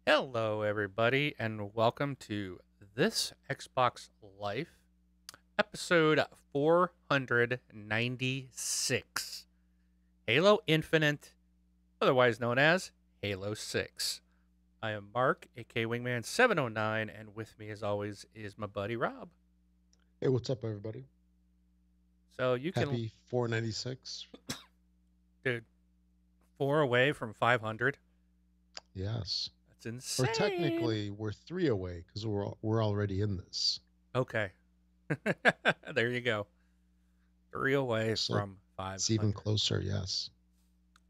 Hello, everybody, and welcome to This Xbox Life, episode 496 Halo Infinite, otherwise known as Halo 6. I am Mark, aka Wingman709, and with me, as always, is my buddy Rob. Hey, what's up, everybody? So you can, Happy 496. dude, four away from 500. Yes. That's Or insane. technically, we're three away because we're already in this. Okay. There you go. Three away So from it's even 500. closer. Yes.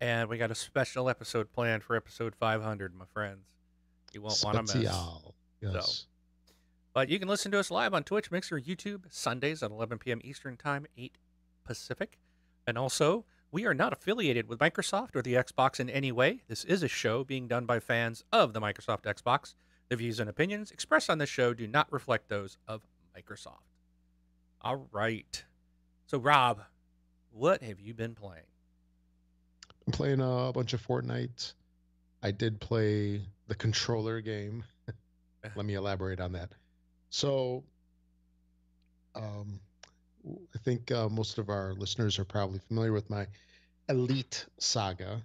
And we got a special episode planned for episode 500, my friends. You won't want to miss. Special. So, Yes. but you can listen to us live on Twitch, Mixer, YouTube, Sundays at 11 p.m. Eastern Time, 8 Pacific. And also, we are not affiliated with Microsoft or the Xbox in any way. This is a show being done by fans of the Microsoft Xbox. The views and opinions expressed on this show do not reflect those of Microsoft. All right. So, Rob, what have you been playing? I'm playing a bunch of Fortnite. I did play the controller game. Let me elaborate on that. So, um, I think most of our listeners are probably familiar with my Elite saga,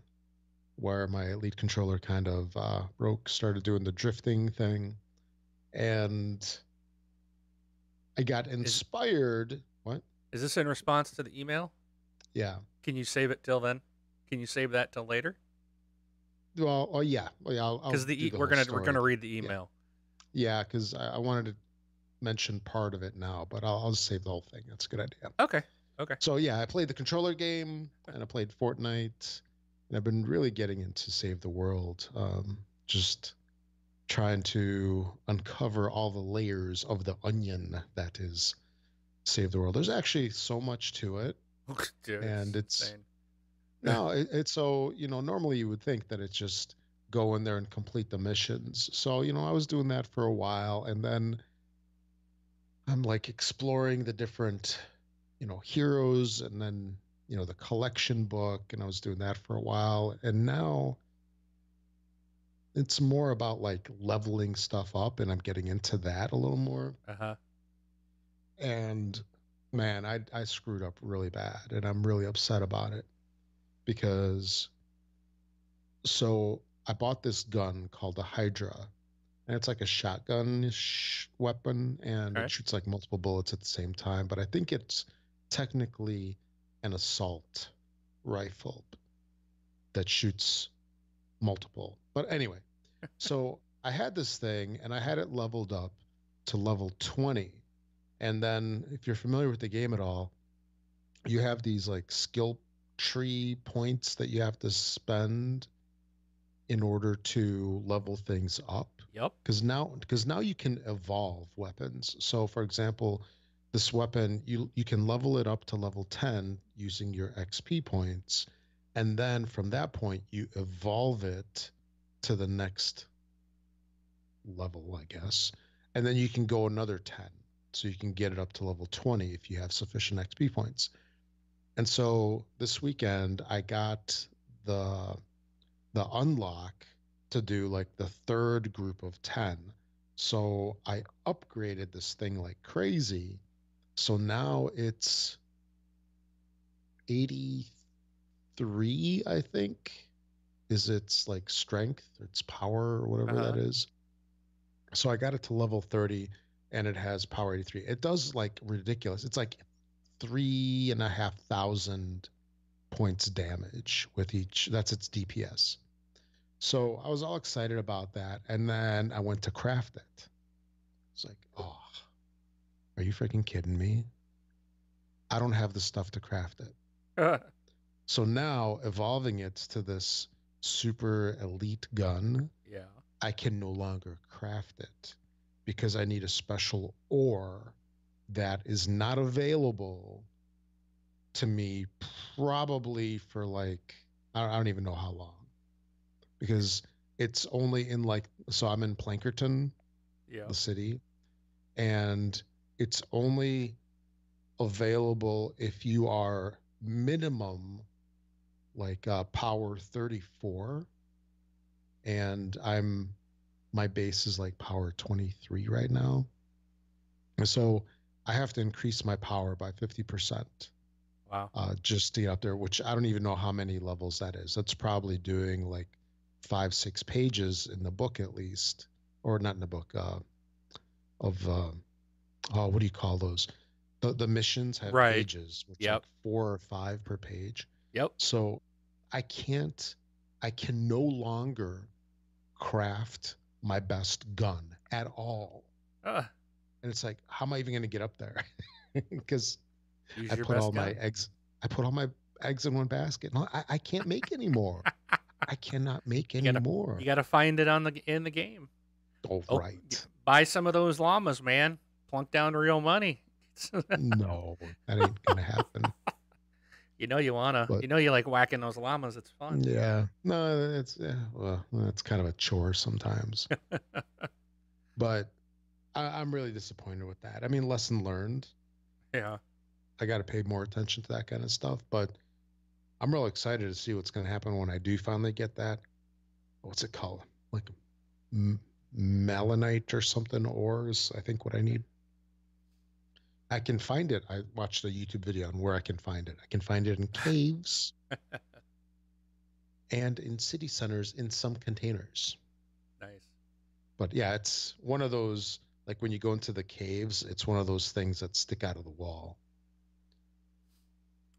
where my Elite controller kind of broke, started doing the drifting thing, and I got Is inspired. What? is this in response to the email? Yeah. Can you save it till then? Can you save that till later? Well, oh yeah. Well, yeah, I'll Because do the we're whole gonna story. read the Yeah. email. Yeah, because I wanted to mention part of it now, but I'll just save the whole thing. That's a good idea. Okay. Okay. So yeah, I played the controller game and I played Fortnite, and I've been really getting into Save the World. Just trying to uncover all the layers of the onion that is Save the World. There's actually so much to it, Dude, and it's it's insane. no, it's so, normally you would think that it's just go in there and complete the missions. So, I was doing that for a while, and then I'm like exploring the different, heroes, and then, the collection book, and I was doing that for a while. And now it's more about like leveling stuff up, and I'm getting into that a little more. Uh huh. And man, I screwed up really bad, and I'm really upset about it because so I bought this gun called the Hydra, and it's like a shotgun weapon, and it Okay. shoots like multiple bullets at the same time. But I think it's technically an assault rifle that shoots multiple. But anyway, so I had this thing, and I had it leveled up to level 20. And then, if you're familiar with the game at all, you have these like skill tree points that you have to spend in order to level things up, Yep. because now you can evolve weapons. So for example, this weapon, you can level it up to level 10 using your XP points, and then from that point you evolve it to the next level, I guess, and then you can go another 10, so you can get it up to level 20 if you have sufficient XP points. And so this weekend I got the the unlock to do like the third group of 10. So I upgraded this thing like crazy. So now it's 83, I think, is its like strength, its power, or Uh whatever that huh. is. So I got it to level 30, and it has power 83. It does like ridiculous. It's like 3,500 points damage with each. That's its DPS. So I was all excited about that. And then I went to craft it. It's like, oh, are you freaking kidding me? I don't have the stuff to craft it. So now evolving it to this super elite gun, Yeah. I can no longer craft it because I need a special ore that is not available to me probably for like, I don't even know how long, because it's only in like, so I'm in Plankerton, the Yep. city, and it's only available if you are minimum like power 34, and I'm my base is like power 23 right now. And so I have to increase my power by 50%, Wow. just to get up there, which I don't even know how many levels that is. That's probably doing like 5, 6 pages in the book at least, or not in the book, of oh, what do you call those? The missions have Right. pages, which Yep. like 4 or 5 per page. Yep. So I can't, I can no longer craft my best gun at all. Uh, And it's like, how am I even going to get up there? Because use I your put all best my gun. eggs, I put all my eggs in one basket. No, I can't make any more. I cannot make You any gotta you more. gotta find it on in the game. Oh, Oh, right. buy some of those llamas, man. Plunk down real money. No, that ain't gonna happen. You know you wanna. But You know you like whacking those llamas. It's fun. yeah, no, it's yeah, well, it's kind of a chore sometimes. But I'm really disappointed with that. I mean, lesson learned. Yeah. I got to pay more attention to that kind of stuff. But I'm real excited to see what's going to happen when I do finally get that. What's it called? Like m- melanite or something ores. I think what I need. I can find it. I watched a YouTube video on where I can find it. I can find it in caves and in city centers in some containers. Nice. But yeah, it's one of those, like when you go into the caves, it's one of those things that stick out of the wall.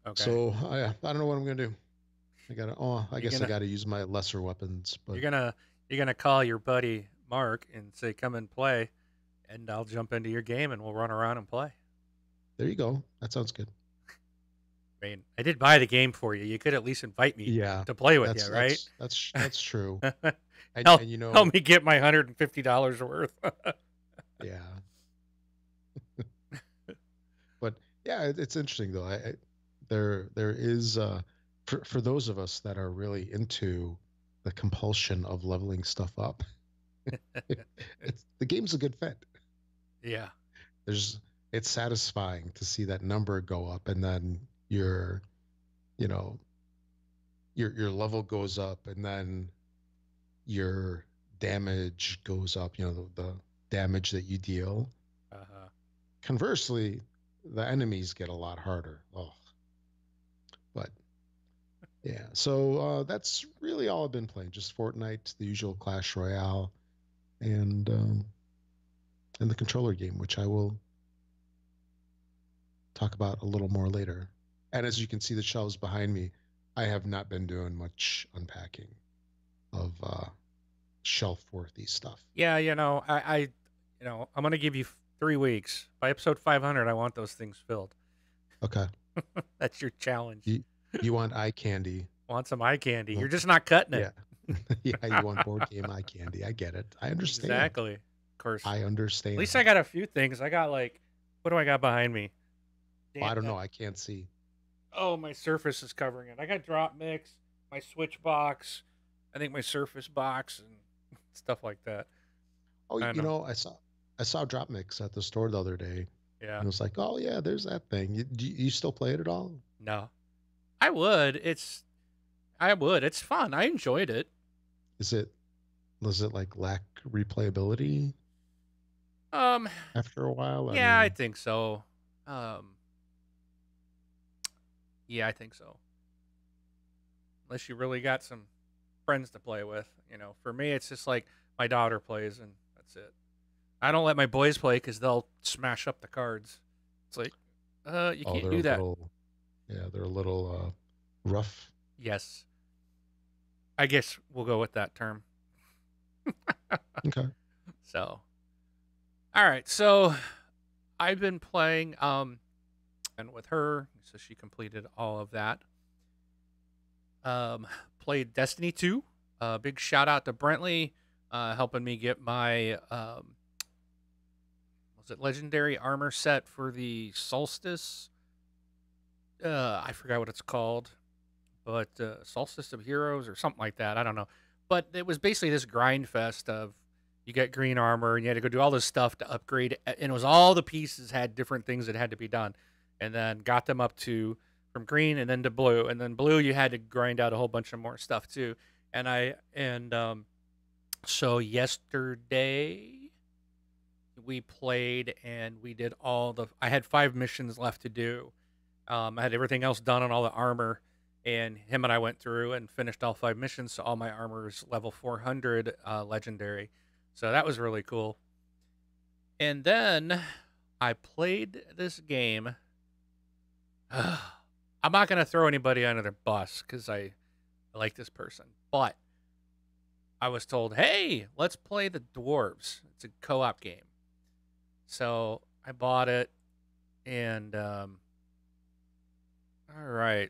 Okay. So I don't know what I'm gonna do. I You're guess I gonna gotta use my lesser weapons, you're but gonna you're gonna call your buddy Mark and say, "Come and play," and I'll jump into your game and we'll run around and play. there you go. That sounds good. I mean, I did buy the game for you. You could at least invite me Yeah, to play with you, that's right? that's that's that's true. And help and help me get my $150 worth. yeah, but yeah, it's interesting though. There is for those of us that are really into the compulsion of leveling stuff up, it's the game's a good fit. Yeah. There's it's satisfying to see that number go up, and then you know your level goes up, and then your damage goes up. The damage that you deal. Uh-huh. Conversely, the enemies get a lot harder. Oh, but yeah. So that's really all I've been playing. Just Fortnite, the usual Clash Royale, and um, and the controller game, which I will talk about a little more later. And as you can see, the shelves behind me, I have not been doing much unpacking of shelf worthy stuff. Yeah, I'm gonna give you 3 weeks. By episode 500, I want those things filled. Okay. That's your challenge. You want eye candy. Want some eye candy? You're Well, just not cutting it. yeah. Yeah, you want board game eye candy. I get it. I understand. Exactly. Of course. I At least I understand. got a few things. I got like, what do I got behind me? Well, Damn. I don't know. I can't see. Oh, my Surface is covering it. I got Drop Mix, my Switch box, I think my Surface box, and stuff like that. Oh, I don't know. I saw Drop Mix at the store the other day, Yeah. and it was like, oh yeah, there's that thing. You still play it at all? No. I would. I would. It's fun. I enjoyed it. Is it does it like lack replayability Um, after a while? I yeah, I mean, think so. Um, yeah, I think so. Unless you really got some friends to play with, For me, it's just like my daughter plays and that's it. I don't let my boys play because they'll smash up the cards. It's like, you oh, can't they're a do that. little, yeah, they're a little rough. Yes, I guess we'll go with that term. Okay. So, all right. So I've been playing, and with her, so she completed all of that. Played Destiny 2. Big shout out to Brentley, helping me get my was it legendary armor set for the solstice. I forgot what it's called, but Solstice of Heroes or something like that. I don't know, but it was basically this grind fest of you get green armor and you had to go do all this stuff to upgrade, and it was all the pieces had different things that had to be done, and then got them up to from green and then to blue, and then blue you had to grind out a whole bunch of more stuff too, and So yesterday we played and we did all the. I had 5 missions left to do. I had everything else done on all the armor, and him and I went through and finished all 5 missions. So all my armor is level 400 legendary. So that was really cool. And then I played this game. I'm not going to throw anybody under the bus because I like this person. But I was told, hey, let's play the Dwarves. It's a co op game. So I bought it. And, all right.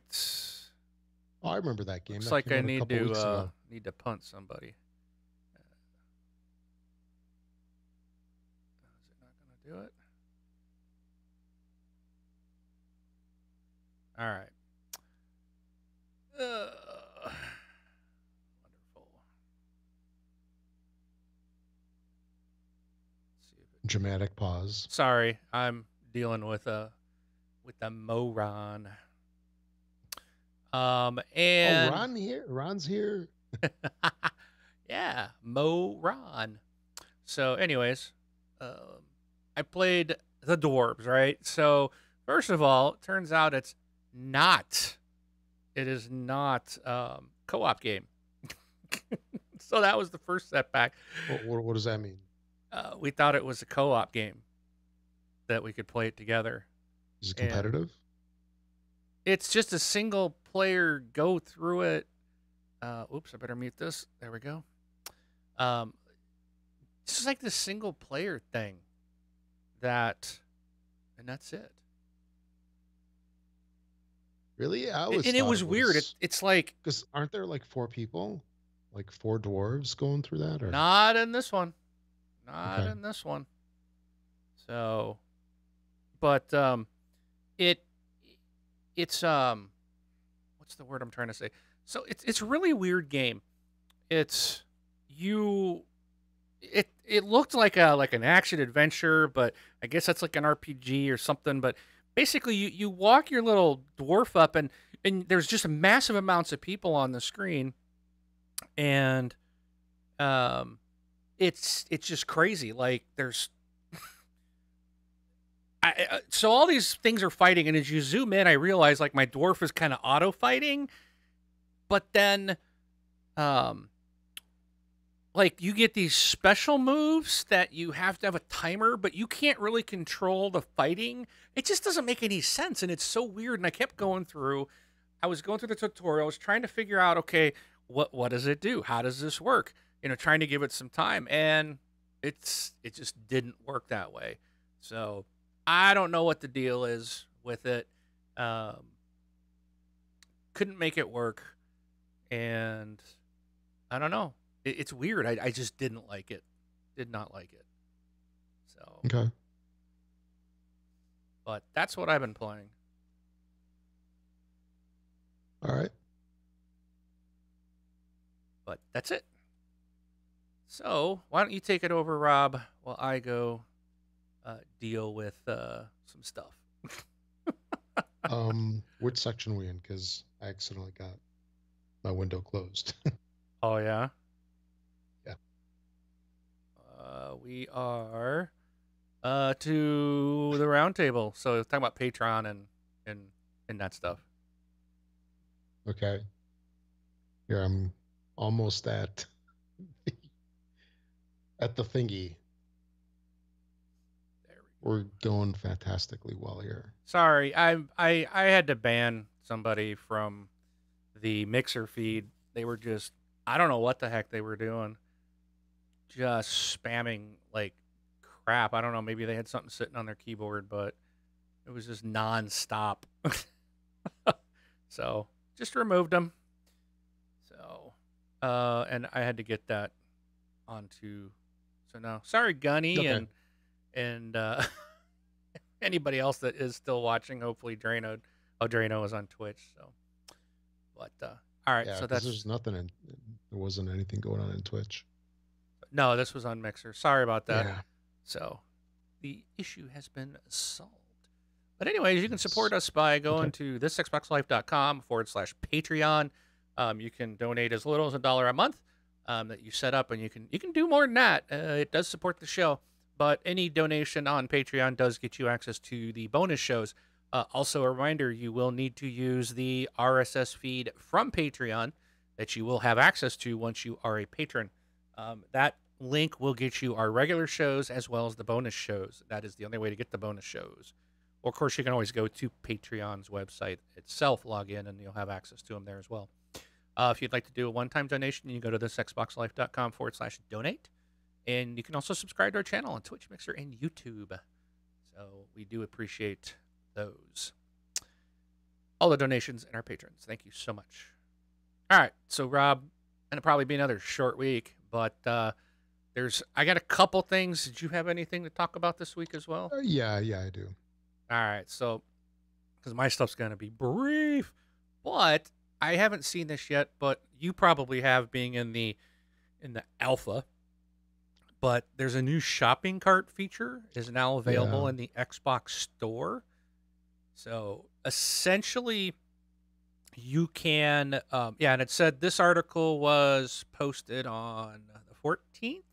Oh, I remember that game. Looks That like came I out a couple weeks ago. need to punt somebody. Is it not going to do it? All right. Wonderful. Let's see if it... Dramatic pause. Sorry, I'm dealing with a moron. And oh, Ron here. Ron's here. yeah, moron. So, anyways, I played the Dwarves, right? So, first of all, it turns out it's not. It is not co-op game. So that was the first setback. What does that mean? We thought it was a co-op game that we could play it together. Is it competitive? And it's just a single player go through it. Oops, I better mute this. There we go. It's just like this single player thing and that's it. Really? It was weird. It's like, because aren't there like 4 people, like 4 dwarves going through that? Or not in this one. Not in this one. So, but it's what's the word I'm trying to say? So it's a really weird game. It looked like an action adventure, but I guess that's like an RPG or something. But basically, you walk your little dwarf up, and there's just massive amounts of people on the screen, and it's just crazy. Like there's so all these things are fighting, and as you zoom in, I realize like my dwarf is kind of auto fighting, but then like you get these special moves that you have to have a timer, but you can't really control the fighting. It just doesn't make any sense, and it's so weird. And I kept going through. I was going through the tutorial. I was trying to figure out, okay, what does it do? How does this work? Trying to give it some time, and it just didn't work that way. So I don't know what the deal is with it. Couldn't make it work, and I don't know. It's weird. I just didn't like it. Did not like it. So okay. But that's what I've been playing. All right. But that's it. So why don't you take it over, Rob, while I go deal with some stuff. Which section are we in? Because I accidentally got my window closed. Oh yeah. Yeah. We are to the round table. So talking about Patreon and that stuff. Okay. Here I'm almost at the thingy. We're going fantastically well here. Sorry, I had to ban somebody from the Mixer feed. They were just, I don't know what the heck they were doing. Just spamming like crap. I don't know, maybe they had something sitting on their keyboard, but it was just nonstop. So just removed them. So and I had to get that onto. So now, sorry, Gunny, okay. and anybody else that is still watching. Hopefully, Drano. Oh, Drano is on Twitch. So, but all right. Yeah, so that's there's nothing in. There wasn't anything going on in Twitch. No, this was on Mixer. Sorry about that. Yeah. So the issue has been solved. But anyways, you can support us by going to thisxboxlife.com/Patreon. You can donate as little as $1 a month. that you set up, and you can do more than that. It does support the show, but any donation on Patreon does get you access to the bonus shows. Also, a reminder: you will need to use the RSS feed from Patreon that you will have access to once you are a patron. That link will get you our regular shows as well as the bonus shows. That is the only way to get the bonus shows. Or, of course, you can always go to Patreon's website itself, log in, and you'll have access to them there as well. If you'd like to do a one-time donation, you can go to thisxboxlife.com/donate. And you can also subscribe to our channel on Twitch, Mixer, and YouTube. So we do appreciate those. All the donations and our patrons. Thank you so much. All right. So, Rob, it'll probably be another short week, but I got a couple things. Did you have anything to talk about this week as well? Yeah, I do. All right. So, because my stuff's going to be brief, but I haven't seen this yet, but you probably have, being in the alpha. But there's a new shopping cart feature is now available in the Xbox Store. So essentially, you can, and it said this article was posted on the 14th,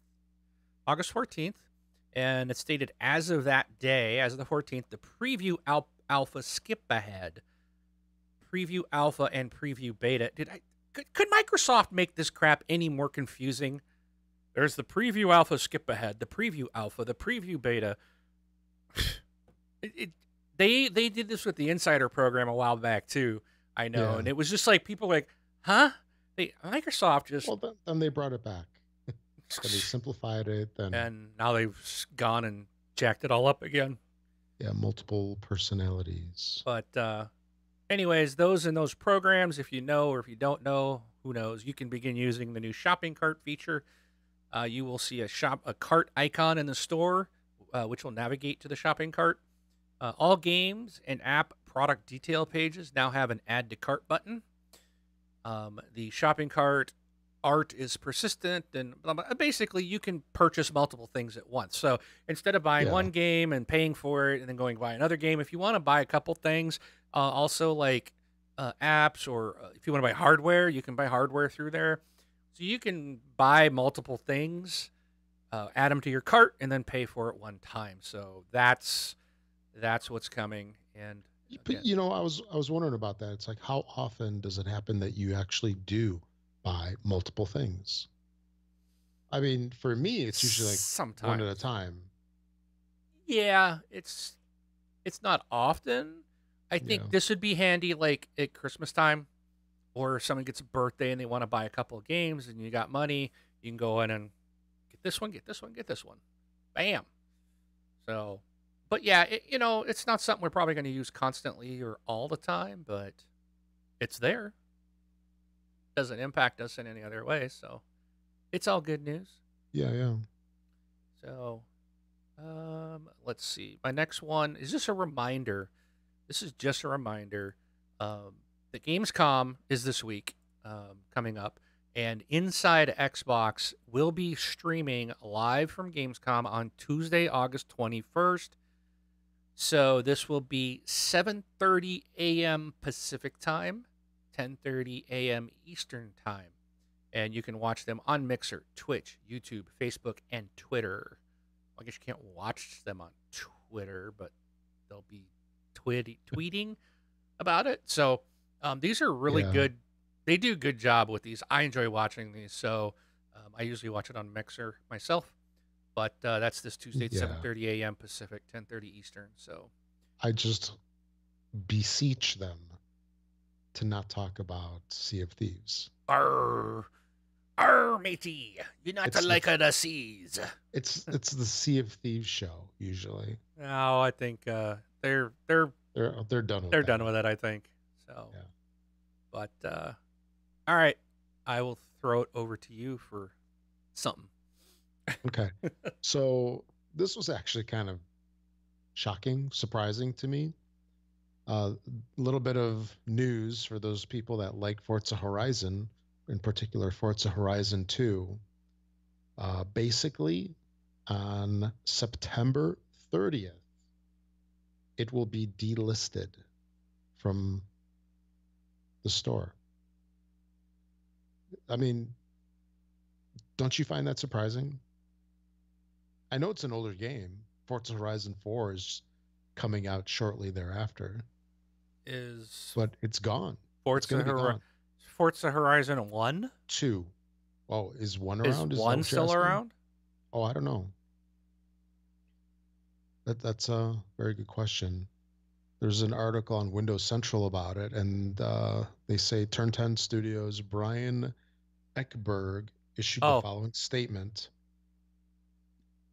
August 14th, and it stated as of that day, as of the 14th, the preview alpha skip ahead, preview alpha and preview beta. Could Microsoft make this crap any more confusing? There's the preview alpha skip ahead, the preview alpha, the preview beta. They did this with the Insider program a while back too. I know, and it was just like people were like, huh? Microsoft just then they brought it back. So they simplified it, and now they've gone and jacked it all up again. Yeah, multiple personalities. But anyways, those programs, if you know or if you don't know, who knows? You can begin using the new shopping cart feature. You will see a cart icon in the store, which will navigate to the shopping cart. All games and app product detail pages now have an add to cart button. The shopping cart art is persistent, and basically you can purchase multiple things at once. So instead of buying one game and paying for it and then going to buy another game, if you want to buy a couple things, also like apps, or if you want to buy hardware, you can buy hardware through there. So you can buy multiple things, add them to your cart, and then pay for it one time. So that's what's coming. And but I was wondering about that. It's like, how often does it happen that you actually do buy multiple things? I mean, for me, it's usually like sometimes, one at a time. Yeah, it's not often. I think this would be handy like at Christmas time, or if someone gets a birthday and they want to buy a couple of games and you got money, you can go in and get this one, get this one, get this one. Bam. So, but yeah, it's not something we're probably going to use constantly or all the time, but it's there. Doesn't impact us in any other way, so it's all good news. Yeah. So, let's see. My next one is just a reminder. This is just a reminder. The Gamescom is this week, coming up, and Inside Xbox will be streaming live from Gamescom on Tuesday, August 21st. So this will be 7:30 a.m. Pacific time, 10:30 a.m. Eastern time. And you can watch them on Mixer, Twitch, YouTube, Facebook, and Twitter. I guess you can't watch them on Twitter, but they'll be tweeting about it. So these are really good. They do a good job with these. I enjoy watching these. So I usually watch it on Mixer myself. But that's this Tuesday at 7:30 a.m. Pacific, 10:30 Eastern. So I just beseech them to not talk about Sea of Thieves. Arr, matey, you're not the like of the seas. It's the Sea of Thieves show usually. No, I think they're done with they're done with it. I think so. Yeah. But all right, I will throw it over to you for something. Okay, so this was actually kind of shocking, surprising to me. A little bit of news for those people that like Forza Horizon, in particular Forza Horizon 2. Basically, on September 30th, it will be delisted from the store. I mean, Don't you find that surprising? I know it's an older game. Forza Horizon 4 is coming out shortly thereafter, Is but it's gone. It's going Forza to be Hor- gone. Forza Horizon 1? Two. Oh, is one Is around? Is that 1 what you're still asking? around? Oh, I don't know. That's a very good question. There's an article on Windows Central about it, and they say Turn 10 Studios' Brian Eckberg issued the Oh, following statement.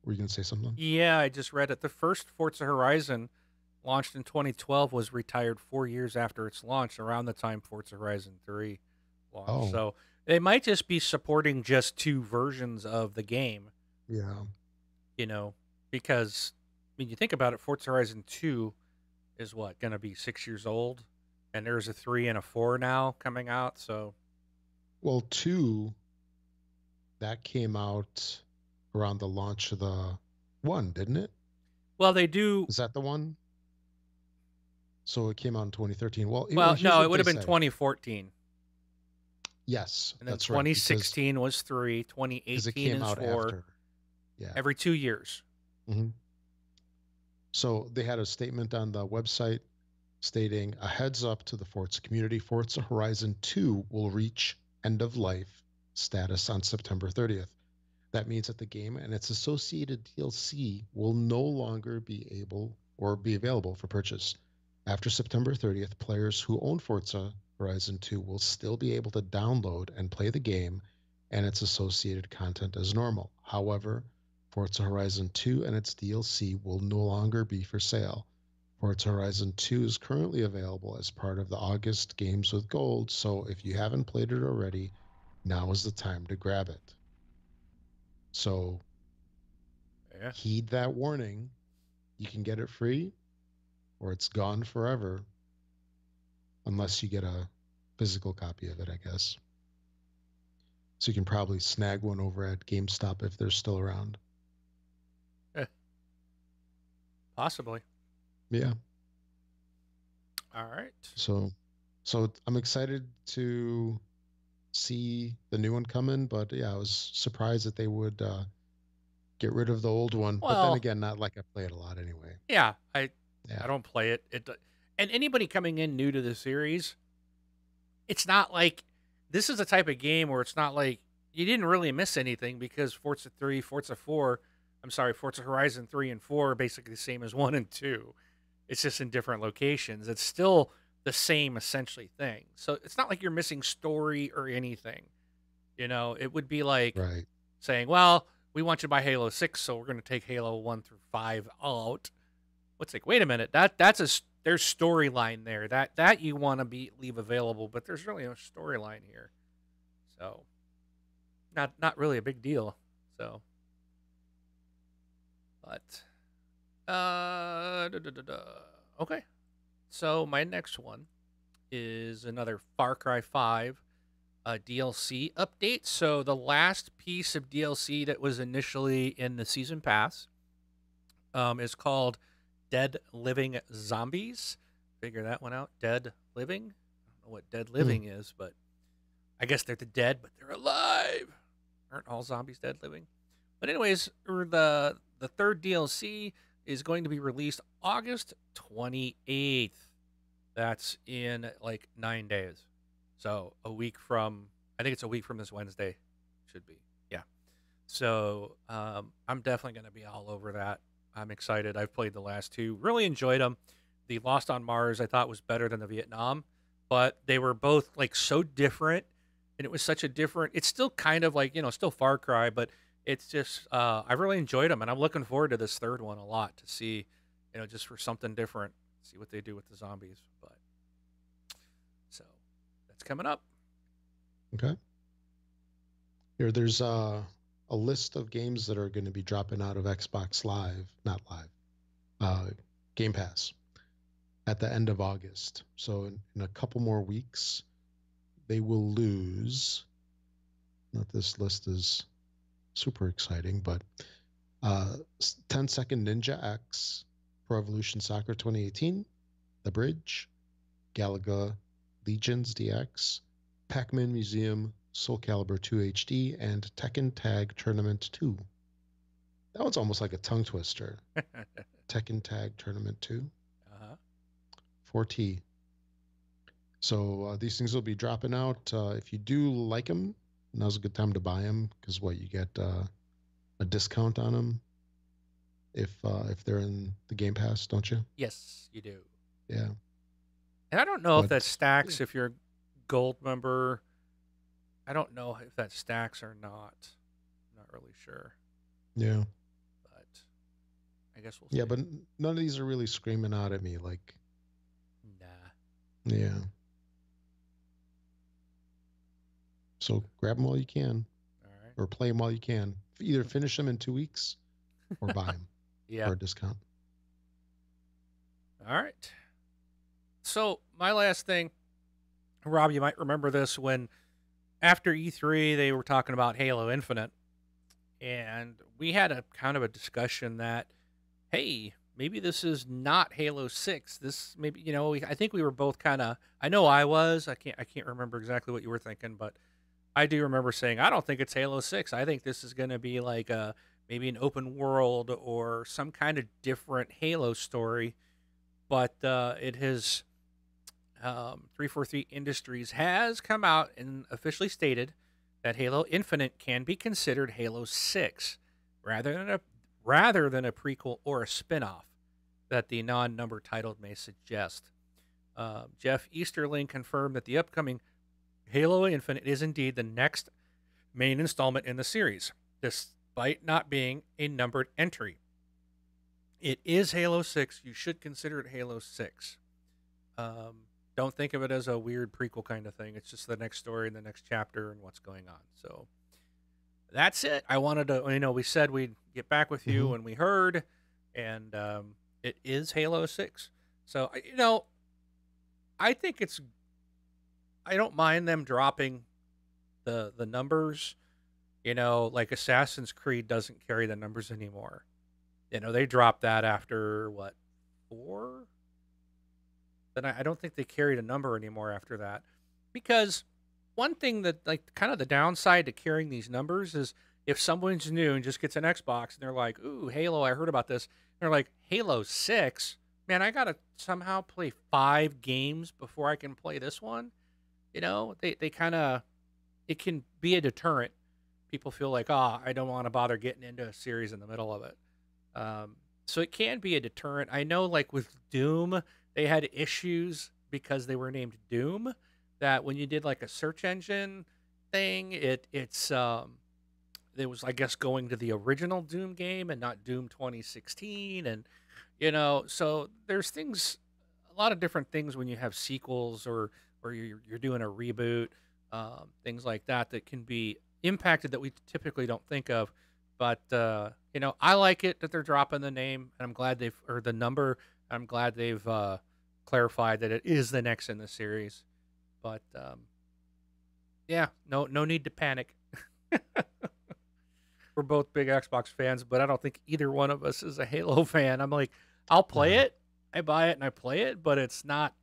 Were you going to say something? yeah, I just read it. The first Forza Horizon, launched in 2012, was retired 4 years after its launch, around the time Forza Horizon 3 launched. Oh, So they might just be supporting just two versions of the game, yeah. you know, because, I mean, you think about it, Forza Horizon 2 is what, going to be 6 years old? And there's a 3 and a 4 now coming out. So, Well, two, that came out around the launch of the one, didn't it? well, they do. Is that the one? So it came out in 2013. Well, Well, here's no, it what would they have been say. 2014. Yes, And then that's right, because 2016 was 3, it 2018 came is out 4, after. Yeah. every 2 years. Hmm. So they had a statement on the website stating a heads up to the Forza community. Forza Horizon 2 will reach end of life status on September 30th. That means that the game and its associated DLC will no longer be able or be available for purchase. After September 30th, players who own Forza Horizon 2 will still be able to download and play the game and its associated content as normal. However, Forza Horizon 2 and its DLC will no longer be for sale. Forza Horizon 2 is currently available as part of the August Games with Gold, so if you haven't played it already, now is the time to grab it. So Yeah. heed that warning. You can get it free or it's gone forever unless you get a physical copy of it, I guess. So you can probably snag one over at GameStop if they're still around. Eh, possibly. Yeah. All right. So I'm excited to see the new one coming, but yeah, I was surprised that they would get rid of the old one. But then Well, again, not like I play it a lot anyway. yeah, I Yeah. don't play it. And anybody coming in new to the series, it's not like this is a type of game where it's not like you didn't really miss anything because Forza 3, Forza 4, I'm sorry, Forza Horizon 3 and 4 are basically the same as 1 and 2. It's just in different locations. It's still the same essentially thing. So it's not like you're missing story or anything. It would be like Right. saying, well, we want you to buy Halo 6, so we're going to take Halo 1 through 5 out. What's like, wait a minute, there's storyline there. That you want to be leave available, but there's really no storyline here. So, not really a big deal. So, but okay. So, my next one is another Far Cry 5 DLC update. So the last piece of DLC that was initially in the season pass is called Dead Living Zombies. Figure that one out. Dead Living. I don't know what Dead Hmm. Living is, but I guess they're the dead, but they're alive. Aren't all zombies dead living? But anyways, the third DLC is going to be released August 28th. That's in like 9 days. So a week from, I think it's a week from this Wednesday. Should be. Yeah. So I'm definitely going to be all over that. I'm excited. I've played the last two. Really enjoyed them. The Lost on Mars I thought was better than the Vietnam, but they were both like so different, and it was such a different. It's still kind of like still Far Cry, but it's just I really enjoyed them, and I'm looking forward to this third one a lot to see, just for something different, see what they do with the zombies. But so that's coming up. Okay. There's a list of games that are going to be dropping out of Xbox Live, not Live, uh, Game Pass at the end of August. So in a couple more weeks, they will lose. Not this list is super exciting, but 10 Second Ninja X, Pro Evolution Soccer 2018, The Bridge, Galaga Legions DX, Pac Man Museum, Soul Calibur 2 HD, and Tekken Tag Tournament 2. That one's almost like a tongue twister. Tekken Tag Tournament 2. 4T. So these things will be dropping out. If you do like them, now's a good time to buy them because you get a discount on them if they're in the Game Pass, don't you? Yes, you do. Yeah. And I don't know if that But stacks if you're a gold member. I don't know if that stacks or not. I'm not really sure. yeah. But I guess we'll see. Yeah, but none of these are really screaming out at me like, Nah. yeah. So grab them while you can, All right. or play them while you can. Either finish them in 2 weeks or buy them Yeah. for a discount. All right. So my last thing, Rob, you might remember this when after E3 they were talking about Halo Infinite, and we had a kind of a discussion that, hey, maybe this is not Halo 6. This maybe, you know, I think we were both kind of, I know I was, I can't remember exactly what you were thinking, but I do remember saying I don't think it's Halo 6. I think this is going to be like a maybe an open world or some kind of different Halo story. But it has 343 Industries has come out and officially stated that Halo Infinite can be considered Halo 6 rather than a prequel or a spin-off that the non-number title may suggest. Jeff Easterling confirmed that the upcoming Halo Infinite is indeed the next main installment in the series, despite not being a numbered entry. It is Halo 6. You should consider it Halo 6. Don't think of it as a weird prequel kind of thing. It's just the next story and the next chapter and what's going on. So that's it. I wanted to, we said we'd get back with you when we heard, and it is Halo 6. So, I think I don't mind them dropping the numbers. Like Assassin's Creed doesn't carry the numbers anymore. They dropped that after, 4? Then I don't think they carried a number anymore after that. Because one thing that, kind of the downside to carrying these numbers is if someone's new and just gets an Xbox and they're like, ooh, Halo, I heard about this. And they're like, Halo 6? Man, I got to somehow play 5 games before I can play this one. They kind of, it can be a deterrent. People feel like, I don't want to bother getting into a series in the middle of it. So it can be a deterrent. I know, like with Doom, they had issues because they were named Doom. That when you did like a search engine thing, it was, I guess, going to the original Doom game and not Doom 2016, and so there's a lot of different things when you have sequels or you're doing a reboot, things like that can be impacted that we typically don't think of. But I like it that they're dropping the name, and I'm glad the number. I'm glad they've clarified that it is the next in the series. But yeah, no need to panic. We're both big Xbox fans, but I don't think either one of us is a Halo fan. I'm like, I'll play it, I buy it, and I play it, but it's not.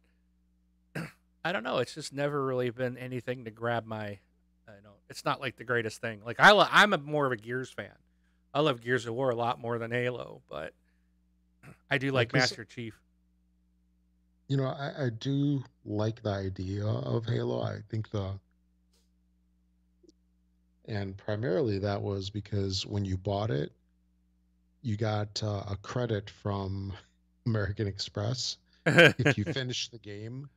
I don't know. It's just never really been anything to grab my. It's not like the greatest thing. Like I'm more of a Gears fan. I love Gears of War a lot more than Halo, but I do like Master Chief. I do like the idea of Halo. I think and primarily that was because when you bought it, you got a credit from American Express if you finish the game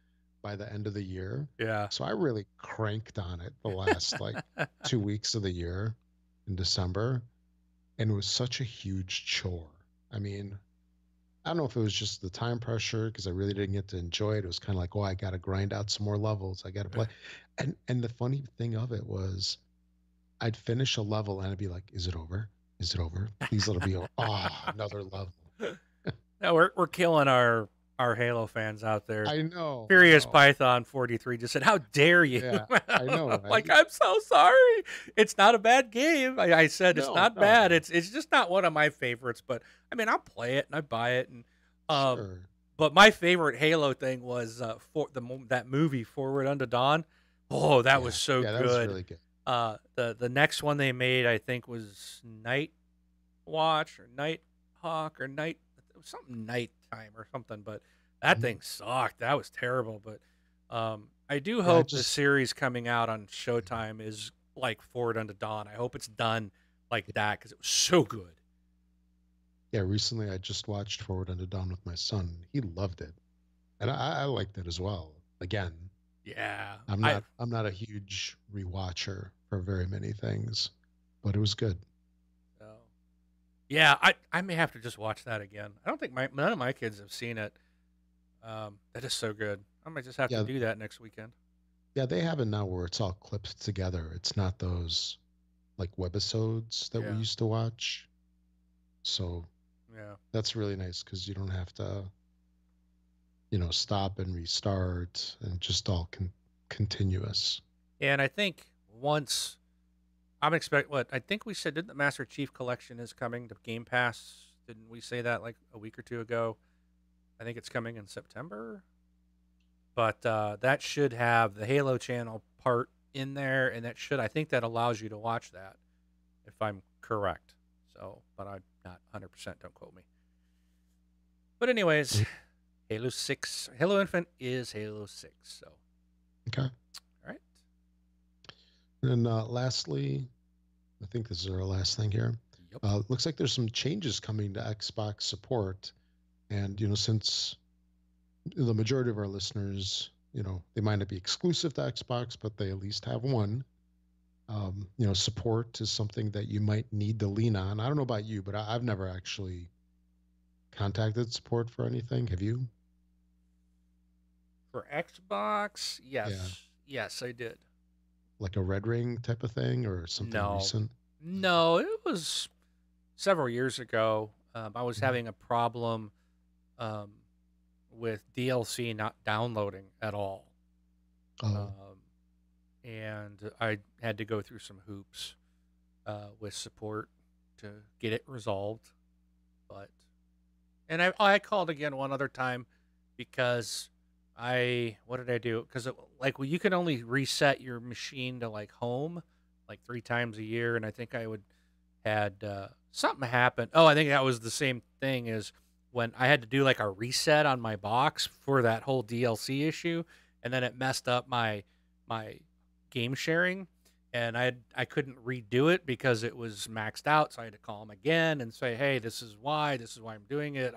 by the end of the year. Yeah. So I really cranked on it the last 2 weeks of the year in December, and it was such a huge chore. I mean, I don't know if it was just the time pressure because I really didn't get to enjoy it. It was kind of like, I got to grind out some more levels. I got to play. And the funny thing of it was I'd finish a level and I'd be like, is it over? Is it over? Please let it be over. Another level. No, we're killing our Halo fans out there. I know. Furious Python 43 just said, "How dare you?" Yeah, I know. Right? Like, I'm so sorry. It's not a bad game. I said it's not bad. It's just not one of my favorites. But I mean, I'll play it and I buy it. And sure. But my favorite Halo thing was that movie Forward Unto Dawn. Oh, that was Yeah, so yeah, that was good. really good. The next one they made, I think, was Night Watch or Night Hawk or Night something Nighttime or something. But that Mhm. thing sucked. That was terrible. But I do Yeah, I hope the just series coming out on Showtime is like Forward Unto Dawn. I hope it's done like that because it was so good. yeah, recently I just watched Forward Unto Dawn with my son. He loved it, and I liked it as well. Again, Yeah, I'm I not I'm not a huge rewatcher for very many things, but it was good. so yeah, I may have to just watch that again. I don't think none of my kids have seen it. That is so good. I might just have to Yeah, do that next weekend. yeah, they have it now where it's all clipped together. It's not those like webisodes that we Yeah, used to watch. So yeah, that's really nice because you don't have to, stop and restart and just all continuous. yeah. And I think once I'm expect what I think we said. Didn't the Master Chief Collection is coming to Game Pass? Didn't we say that like a week or two ago? I think it's coming in September. But that should have the Halo channel part in there, and that should I think that allows you to watch that if I'm correct. So, but I'm not 100%. Don't quote me. But anyways, Mm. Halo 6, Halo Infinite is Halo 6. So, Okay. all right. And lastly, I think this is our last thing here. Yep. Looks like there's some changes coming to Xbox support. And, since the majority of our listeners, they might not be exclusive to Xbox, but they at least have one. Support is something that you might need to lean on. I don't know about you, but I've never actually contacted support for anything. Have you? For Xbox, Yeah. yes. Yes, I did. Like a red ring type of thing or something No. recent? No, it was several years ago. I was Mhm. having a problem um, with DLC not downloading at all. Oh, Um, and I had to go through some hoops with support to get it resolved. But and I called again one other time because what did I do? Because like well, you can only reset your machine to like home like 3 times a year, and I think I would had something happen. Oh, I think that was the same thing as when I had to do like a reset on my box for that whole DLC issue, and then it messed up my game sharing, and I couldn't redo it because it was maxed out. So I had to call them again and say, hey, this is why I'm doing it.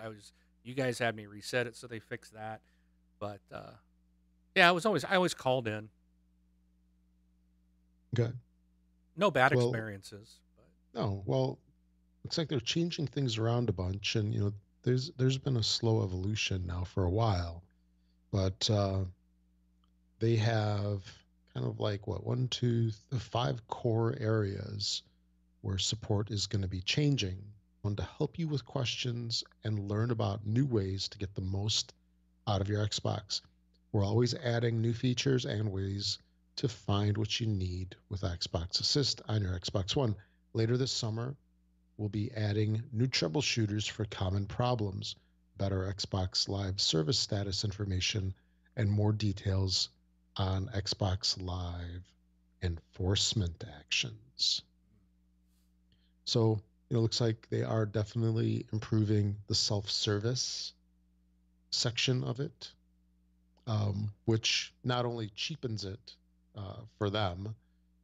You guys had me reset it, so they fixed that. But yeah, I always called in. okay. No bad Well, experiences, but no. Well, looks like they're changing things around a bunch, and there's been a slow evolution now for a while, but they have kind of like what one, two, five core areas where support is going to be changing. Want to help you with questions and learn about new ways to get the most out of your Xbox. We're always adding new features and ways to find what you need with Xbox Assist on your Xbox One. Later this summer, we'll be adding new troubleshooters for common problems, better Xbox Live service status information, and more details on Xbox Live enforcement actions. So, it looks like they are definitely improving the self-service section of it, which not only cheapens it for them,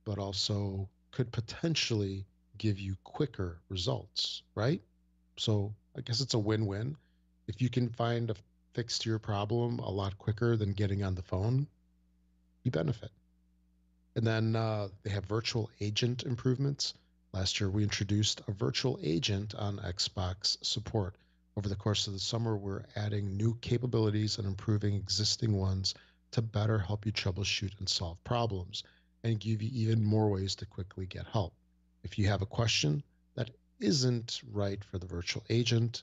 but also could potentially give you quicker results, right? So I guess it's a win-win. If you can find a fix to your problem a lot quicker than getting on the phone, you benefit. And then they have virtual agent improvements. Last year, we introduced a virtual agent on Xbox support. Over the course of the summer, we're adding new capabilities and improving existing ones to better help you troubleshoot and solve problems and give you even more ways to quickly get help. If you have a question that isn't right for the virtual agent,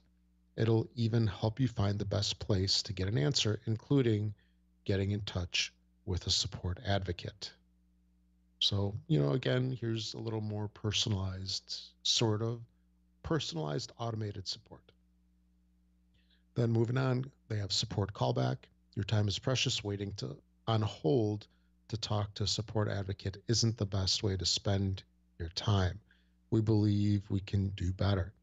it'll even help you find the best place to get an answer, including getting in touch with a support advocate. So, again, here's a little more personalized, sort of personalized automated support. Then moving on, they have support callback. Your time is precious waiting to on hold to talk to a support advocate isn't the best way to spend your time. We believe we can do better.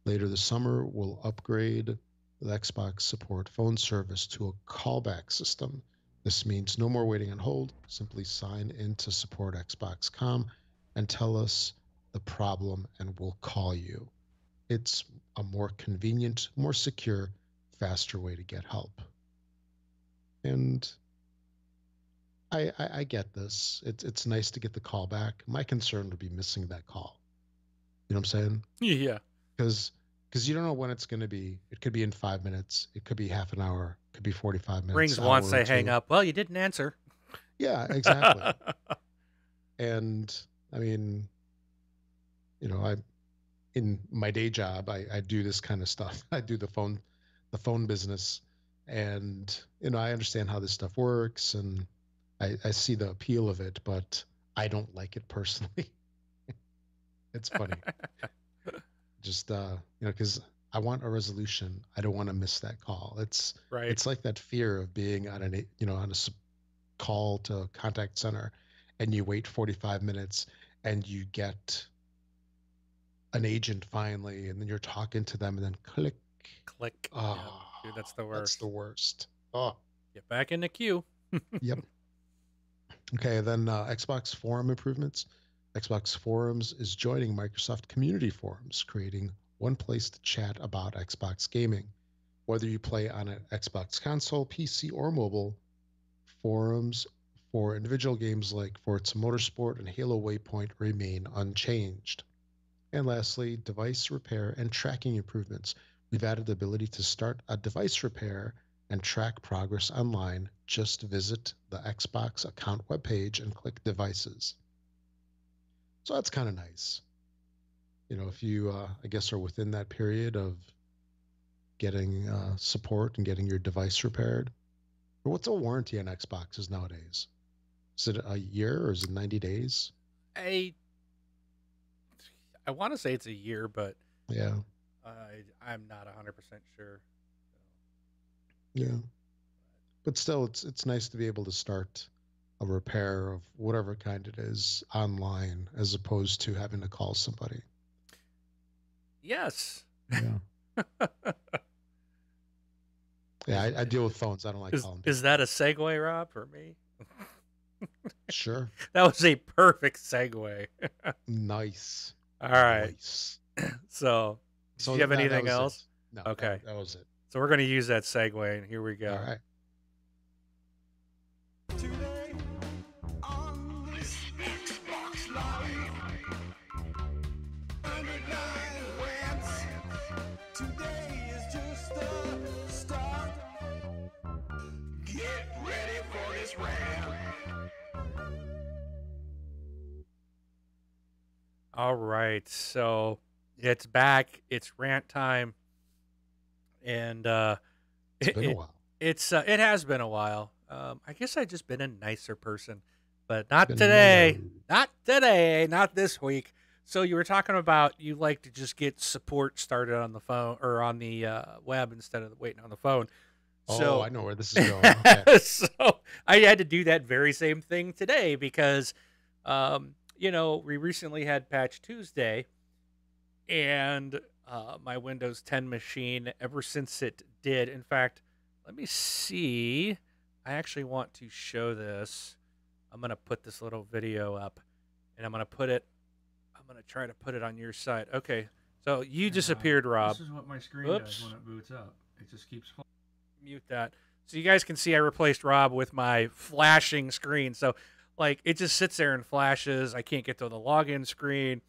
Later this summer, we'll upgrade the Xbox support phone service to a callback system. This means no more waiting on hold. Simply sign into support Xbox.com and tell us the problem, and we'll call you. It's a more convenient, more secure, faster way to get help. And I get this. It's nice to get the call back. My concern would be missing that call. You know what I'm saying? Yeah. Because you don't know when it's going to be. It could be in 5 minutes. It could be half an hour. It could be 45 minutes, Rings hour once, or they hang two. up. Well, you didn't answer. Yeah, exactly. And I mean, I in my day job, I do this kind of stuff. I do the phone business, and I understand how this stuff works, and I see the appeal of it, but I don't like it personally. It's funny. Just because I want a resolution. I don't want to miss that call. It's Right. it's like that fear of being on a call to a contact center, and you wait 45 minutes and you get an agent finally, and then you're talking to them, and then click. Click. Yeah. Oh, Dude, that's the that's worst. the worst. Oh, Get back in the queue. yep. Okay, then Xbox Forum improvements. Xbox Forums is joining Microsoft Community Forums, creating one place to chat about Xbox gaming. Whether you play on an Xbox console, PC, or mobile, forums for individual games like Forza Motorsport and Halo Waypoint remain unchanged. And lastly, device repair and tracking improvements. We've added the ability to start a device repair and track progress online. Just visit the Xbox account webpage and click devices. So that's kind of nice. If you, I guess, are within that period of getting support and getting your device repaired. Or what's a warranty on Xboxes nowadays? Is it a year or is it 90 days? I want to say it's a year, but Yeah. I'm not 100% sure. Yeah. But still, it's nice to be able to start a repair of whatever kind it is online as opposed to having to call somebody. Yes. Yeah. Yeah, Is I deal with phones. I don't like calling is people. that a segue, Rob, for me? Sure. That was a perfect segue. Nice. All right. Nice. So, did So you have that anything was it. else? No, Okay. that was it. So we're going to use that segue, and here we All go. right. Today on this Xbox Live, 109 rants. Today is just the start. Get ready for this rant. All right. So it's back. It's rant time, and It's been a while. it has been a while. I guess I've just been a nicer person, but not Been today. mellow. Not today. Not this week. So you were talking about you like to just get support started on the phone or on the web instead of waiting on the phone. Oh, So, I know where this is going. Okay. so I had to do that very same thing today because, we recently had Patch Tuesday, and my Windows 10 machine, ever since it did, in fact, let me see. I actually want to show this. I'm going to put this little video up, and I'm going to try to put it on your side. Okay, so you disappeared, Rob. This is what my screen Oops. does when it boots up. It just keeps. Mute that. So you guys can see I replaced Rob with my flashing screen. So like it just sits there and flashes. I can't get to the login screen.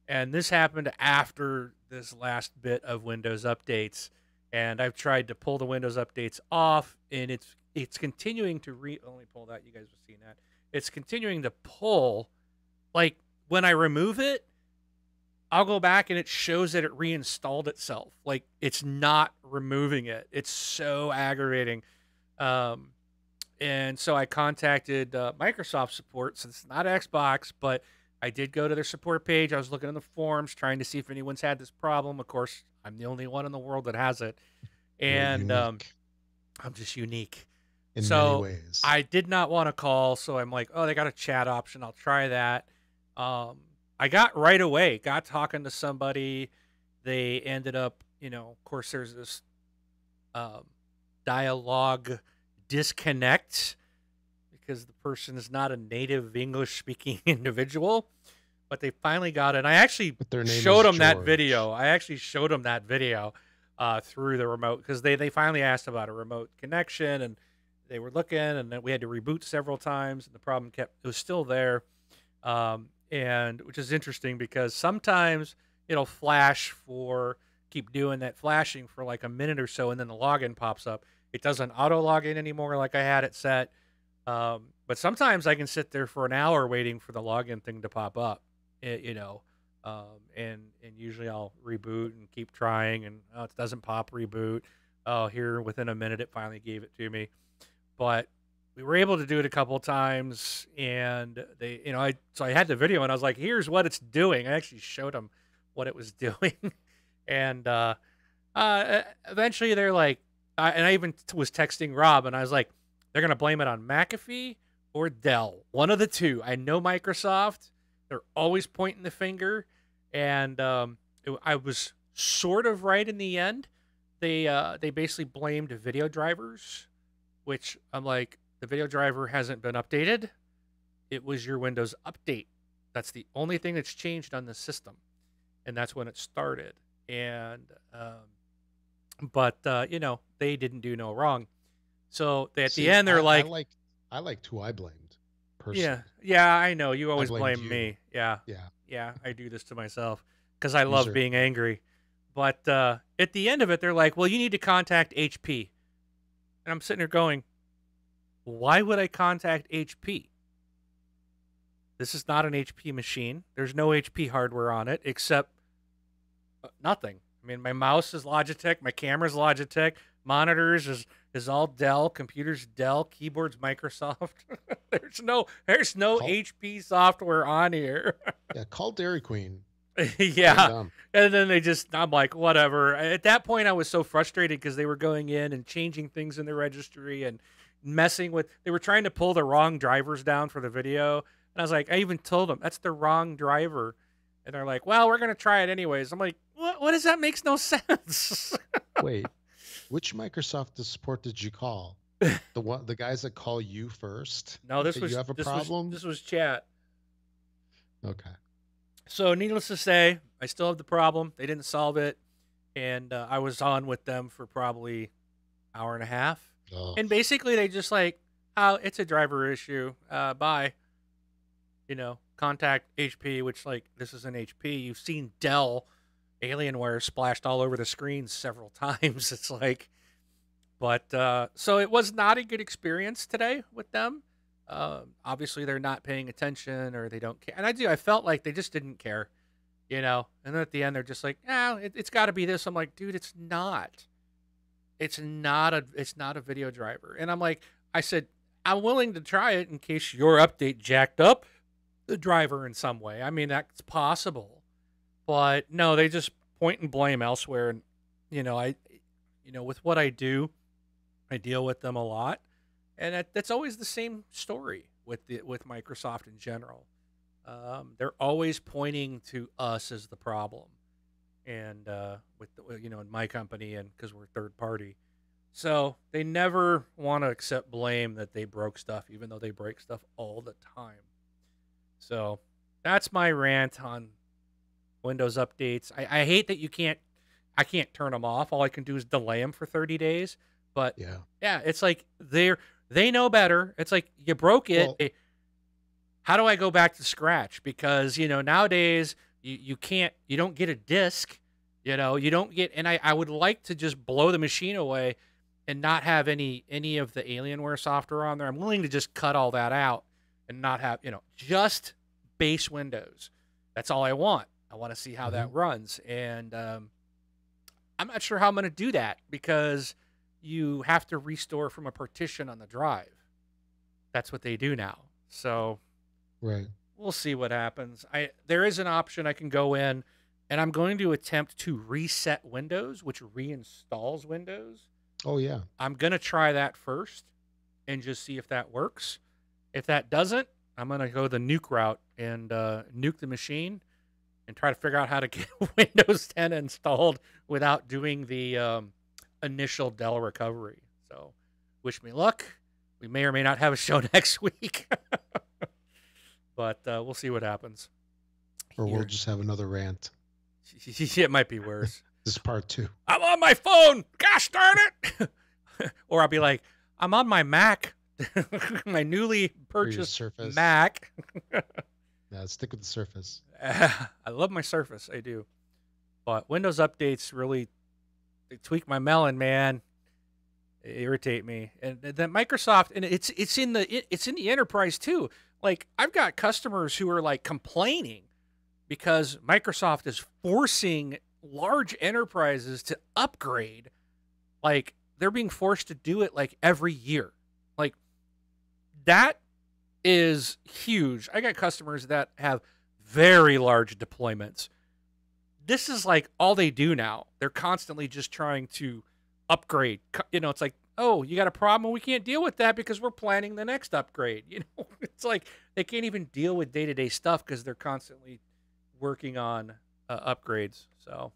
And this happened after this last bit of Windows updates. And I've tried to pull the Windows updates off, and it's continuing to let me pull that. You guys have seen that. It's continuing to pull. Like when I remove it, I'll go back and it shows that it reinstalled itself. Like it's not removing it. It's so aggravating. And so I contacted Microsoft support. So it's not Xbox, but I did go to their support page. I was looking in the forums trying to see if anyone's had this problem. Of course, I'm the only one in the world that has it. You're And unique. I'm just unique. in many So ways. I did not want to call, so I'm like, oh, they got a chat option. I'll try that. I got right away, got talking to somebody. They ended up, of course, there's this um, dialogue disconnect because the person is not a native English speaking individual. But they finally got it. And I actually But their name showed is them that George. video. Through the remote because they finally asked about a remote connection and they were looking and then we had to reboot several times and the problem it was still there. And which is interesting because sometimes it'll flash keep doing that flashing for like a minute or so and then the login pops up. It doesn't auto log in anymore like I had it set. But sometimes I can sit there for an hour waiting for the login thing to pop up, and usually I'll reboot and keep trying, and it doesn't pop reboot. Oh, here within a minute it finally gave it to me, but we were able to do it a couple times, and so I had the video, and I was like, "Here's what it's doing." I actually showed them what it was doing, and eventually they're like, and I even was texting Rob, and I was like, "They're gonna blame it on McAfee or Dell, one of the two." I know Microsoft; they're always pointing the finger, and I was sort of right in the end. They basically blamed video drivers, which I'm like, the video driver hasn't been updated. It was your Windows update. That's the only thing that's changed on the system, and that's when it started. And but they didn't do no wrong. So at the See, end they're like, I liked who I blamed personally. yeah, I know you always blamed blame you. me. Yeah, Yeah. I do this to myself because I love User. being angry. But at the end of it, they're like, well, you need to contact HP, and I'm sitting there going, why would I contact HP? This is not an HP machine. There's no HP hardware on it except nothing. I mean, my mouse is Logitech, my camera's Logitech, monitors is all Dell, computers Dell, keyboards Microsoft. there's no HP software on here. Yeah, call Dairy Queen. Yeah. And then I'm like, whatever. At that point, I was so frustrated because they were going in and changing things in the registry and they were trying to pull the wrong drivers down for the video. And I was like, I even told them, that's the wrong driver. And they're like, well, we're going to try it anyways. I'm like, what does that? Makes no sense. Wait, which Microsoft support did you call? The guys that call you first? No, you have a problem? This was chat. Okay. So needless to say, I still have the problem. They didn't solve it. And I was on with them for probably hour and a half. Oh. And basically they just like, oh, it's a driver issue. Bye. Contact HP, which like, this is an HP. You've seen Dell Alienware splashed all over the screen several times. It's like, but so it was not a good experience today with them. Obviously they're not paying attention or they don't care. And I felt like they just didn't care, and then at the end they're just like, it's gotta be this. I'm like, dude, it's not a video driver. And I'm like, I said, I'm willing to try it in case your update jacked up the driver in some way. I mean, that's possible, but no, they just point and blame elsewhere. And, with what I do, I deal with them a lot. And that's always the same story with Microsoft in general. They're always pointing to us as the problem, and in my company, and because we're third party, so they never want to accept blame that they broke stuff, even though they break stuff all the time. So that's my rant on Windows updates. I hate that I can't turn them off. All I can do is delay them for 30 days. But yeah, it's like they know better. It's like, you broke it. Well, how do I go back to scratch? Because, nowadays you don't get a disc, you don't get, and I would like to just blow the machine away and not have any of the Alienware software on there. I'm willing to just cut all that out and not have, just base Windows. That's all I want. I want to see how that runs. And I'm not sure how I'm going to do that because you have to restore from a partition on the drive. That's what they do now. So right. We'll see what happens. There is an option I can go in, and I'm going to attempt to reset Windows, which reinstalls Windows. Oh, yeah. I'm going to try that first and just see if that works. If that doesn't, I'm going to go the nuke route and nuke the machine and try to figure out how to get Windows 10 installed without doing the initial Dell recovery. So, wish me luck. We may or may not have a show next week, but we'll see what happens. Or we'll just have another rant. It might be worse. This is part 2. I'm on my phone. Gosh darn it. Or I'll be like, I'm on my Mac, my newly purchased Surface. Mac. Yeah, stick with the Surface. I love my Surface. I do. But Windows updates really they tweak my melon, man. They irritate me. And then Microsoft, and it's in the enterprise too. Like I've got customers who are like complaining because Microsoft is forcing large enterprises to upgrade. Like they're being forced to do it like every year. Like that is huge. I got customers that have very large deployments. This is like all they do now. They're constantly just trying to upgrade. You know, it's like, oh, you got a problem? We can't deal with that because we're planning the next upgrade. You know, it's like they can't even deal with day-to-day stuff because they're constantly working on upgrades. So,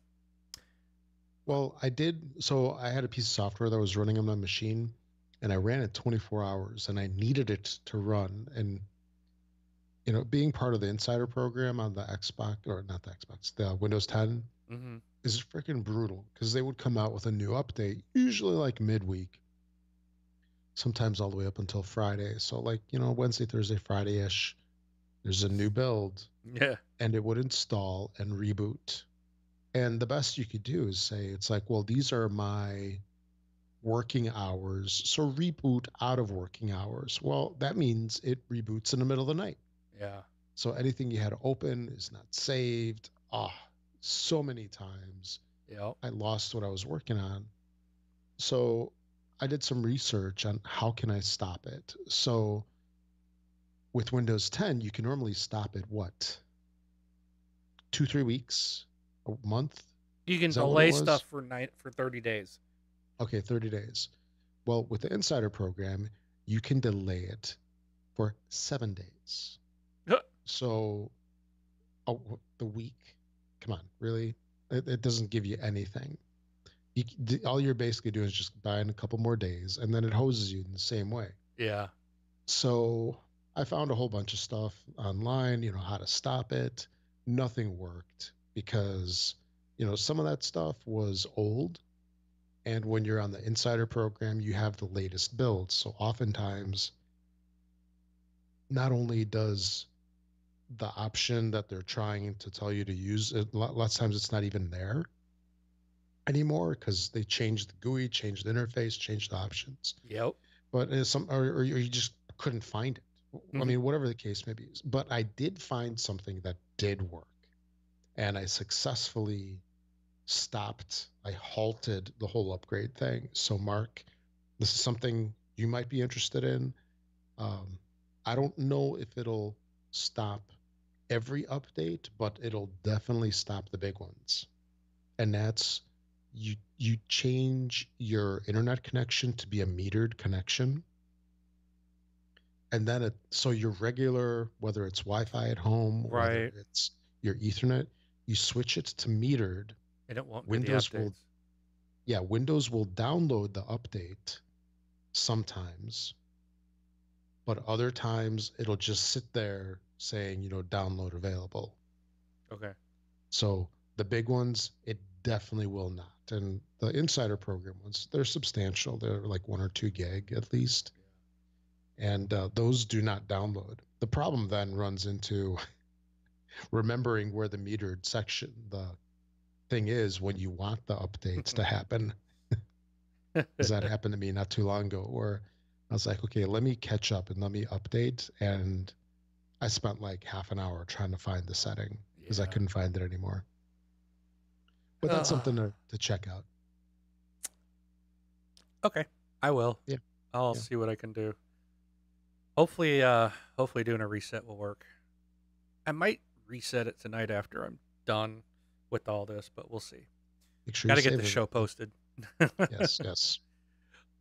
well, I had a piece of software that was running on my machine, and I ran it 24 hours, and I needed it to run. And you know, being part of the insider program on the Xbox, or not the Xbox, the Windows 10 is freaking brutal because they would come out with a new update, usually like midweek, sometimes all the way up until Friday. So like, you know, Wednesday, Thursday, Friday-ish, there's a new build. Yeah. And it would install and reboot. And the best you could do is say, it's like, well, these are my working hours. So reboot out of working hours. Well, that means it reboots in the middle of the night. Yeah. So anything you had open is not saved. So many times. Yep. I lost what I was working on. So I did some research on how can I stop it. So with Windows 10, you can normally stop it, what? 2-3 weeks, a month? You can delay stuff for 30 days. Okay, 30 days. Well, with the Insider program, you can delay it for 7 days. So the week, come on, really? It doesn't give you anything. All you're basically doing is just buying a couple more days, and then it hoses you in the same way. Yeah. So I found a whole bunch of stuff online, you know, how to stop it. Nothing worked because, you know, some of that stuff was old. And when you're on the Insider program, you have the latest builds. So oftentimes, not only does the option that they're trying to tell you to use, lots of times it's not even there anymore because they changed the GUI, changed the interface, changed the options. Yep. But or you just couldn't find it. I mean, whatever the case may be. But I did find something that did work. And I successfully I halted the whole upgrade thing. So Mark, this is something you might be interested in. I don't know if it'll stop every update, but it'll definitely stop the big ones. And that's you change your internet connection to be a metered connection. And then so your regular, whether it's Wi-Fi at home, right, whether it's your Ethernet, you switch it to metered. And it won't Windows be the updates. Windows will download the update sometimes, but other times it'll just sit there saying, you know, download available. Okay. So the big ones, it definitely will not. And the Insider program ones, they're substantial. They're like 1 or 2 gig at least. And those do not download. The problem then runs into remembering where the metered section, the thing is when you want the updates to happen. Because that happened to me not too long ago where I was like, okay, let me catch up and let me update. And I spent like half an hour trying to find the setting because I couldn't find it anymore. But that's something to check out. Okay, I will. Yeah. I'll see what I can do. Hopefully doing a reset will work. I might reset it tonight after I'm done with all this, but we'll see. Make sure Got to get the show posted. Yes.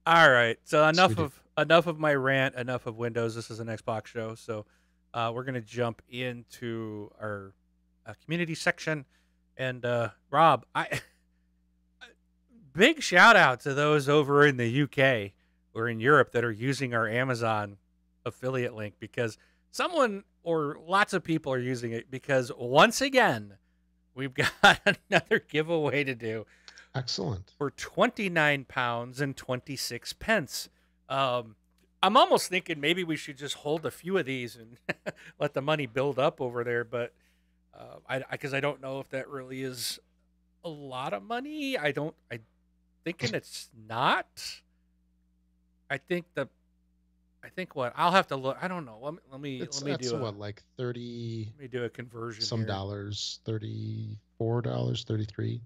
All right. So enough Sweetie. of my rant. Enough of Windows. This is an Xbox show. So we're gonna jump into our community section. And Rob, I big shout out to those over in the UK or in Europe that are using our Amazon affiliate link, because someone or lots of people are using it, because once again we've got another giveaway to do Excellent. for £29 and 26 pence. I'm almost thinking maybe we should just hold a few of these and let the money build up over there, but because I don't know if that really is a lot of money. I thinking it's not. I think what I'll have to look. I don't know. Let me It's let me that's do a what, like 30 let me do a conversion some here. dollars, $34, 33.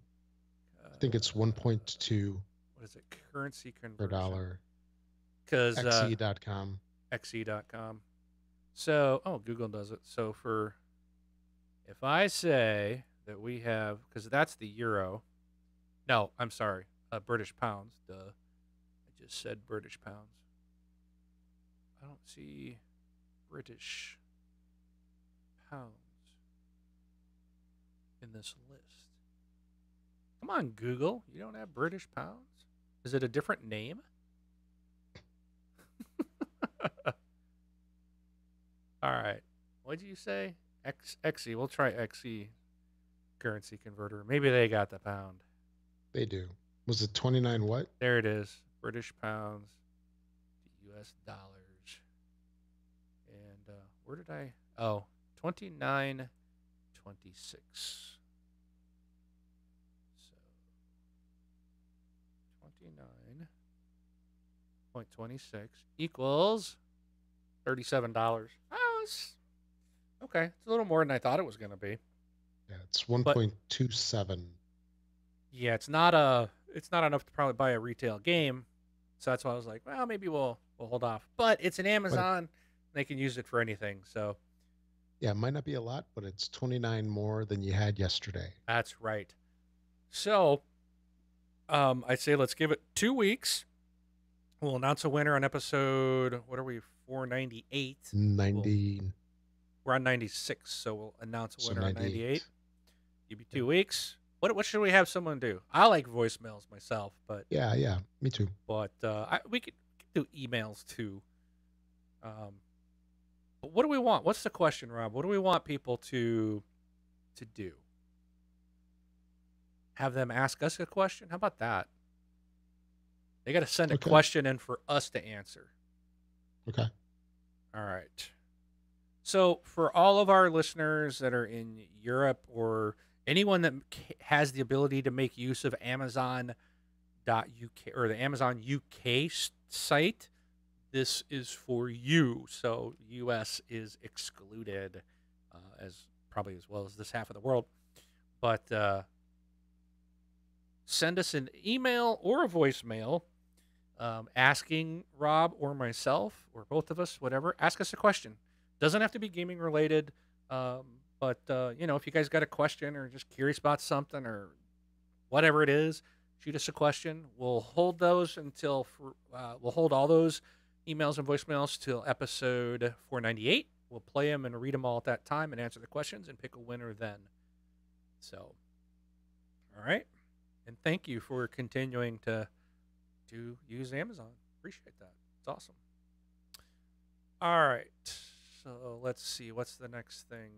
I think it's 1.2 What is it? Currency per conversion. dollar. Because XE.com. xe.com. So, Google does it. So if I say that we have, because that's the euro. No, I'm sorry, British pounds. Duh. I just said British pounds. I don't see British pounds in this list. Come on, Google. You don't have British pounds? Is it a different name? All right. What did you say? XE. We'll try XE currency converter. Maybe they got the pound. They do. Was it 29 what? There it is. British pounds to US dollars. And where did I? Oh, 29.26. So 29.26 equals $37. Oh, okay. It's a little more than I thought it was going to be. Yeah, it's 1.27. Yeah, it's not enough to probably buy a retail game. So that's why I was like, well, maybe we'll hold off. But it's an Amazon. They can use it for anything. So yeah, it might not be a lot, but it's 29 more than you had yesterday. that's right. So I'd say let's give it 2 weeks. We'll announce a winner on episode, what are we, 498? 90. We're on 96, so we'll announce a So winner on 98. 98. Give you 2 weeks. What should we have someone do? I like voicemails myself, but Yeah, me too. But we could do emails too. But what do we want? What's the question, Rob? What do we want people to do? Have them ask us a question? How about that? They got to send a Okay. question in for us to answer. Okay. All right. So for all of our listeners that are in Europe or anyone that has the ability to make use of Amazon.uk or the Amazon UK site, this is for you. So US is excluded, as probably as well as this half of the world. But send us an email or a voicemail asking Rob or myself or both of us, whatever. Ask us a question. Doesn't have to be gaming related, but if you guys got a question or just curious about something or whatever it is, shoot us a question. We'll hold those we'll hold all those emails and voicemails till episode 498. We'll play them and read them all at that time and answer the questions and pick a winner then. So, all right. And thank you for continuing to use Amazon. Appreciate that. It's awesome. All right. So let's see. What's the next thing?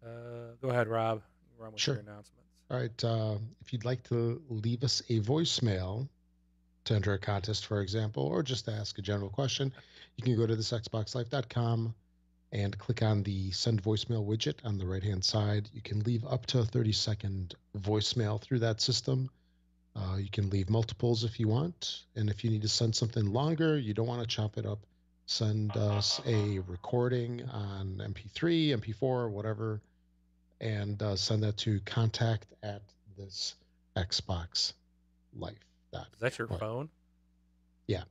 Go ahead, Rob. You run with Sure. your announcements. All right. If you'd like to leave us a voicemail to enter a contest, for example, or just to ask a general question, you can go to thisxboxlife.com and click on the send voicemail widget on the right-hand side. You can leave up to a 30-second voicemail through that system. You can leave multiples if you want. And if you need to send something longer, you don't want to chop it up, send us a recording on MP3, MP4, whatever, and send that to contact@thisxboxlife.com. Is that your phone? Yeah.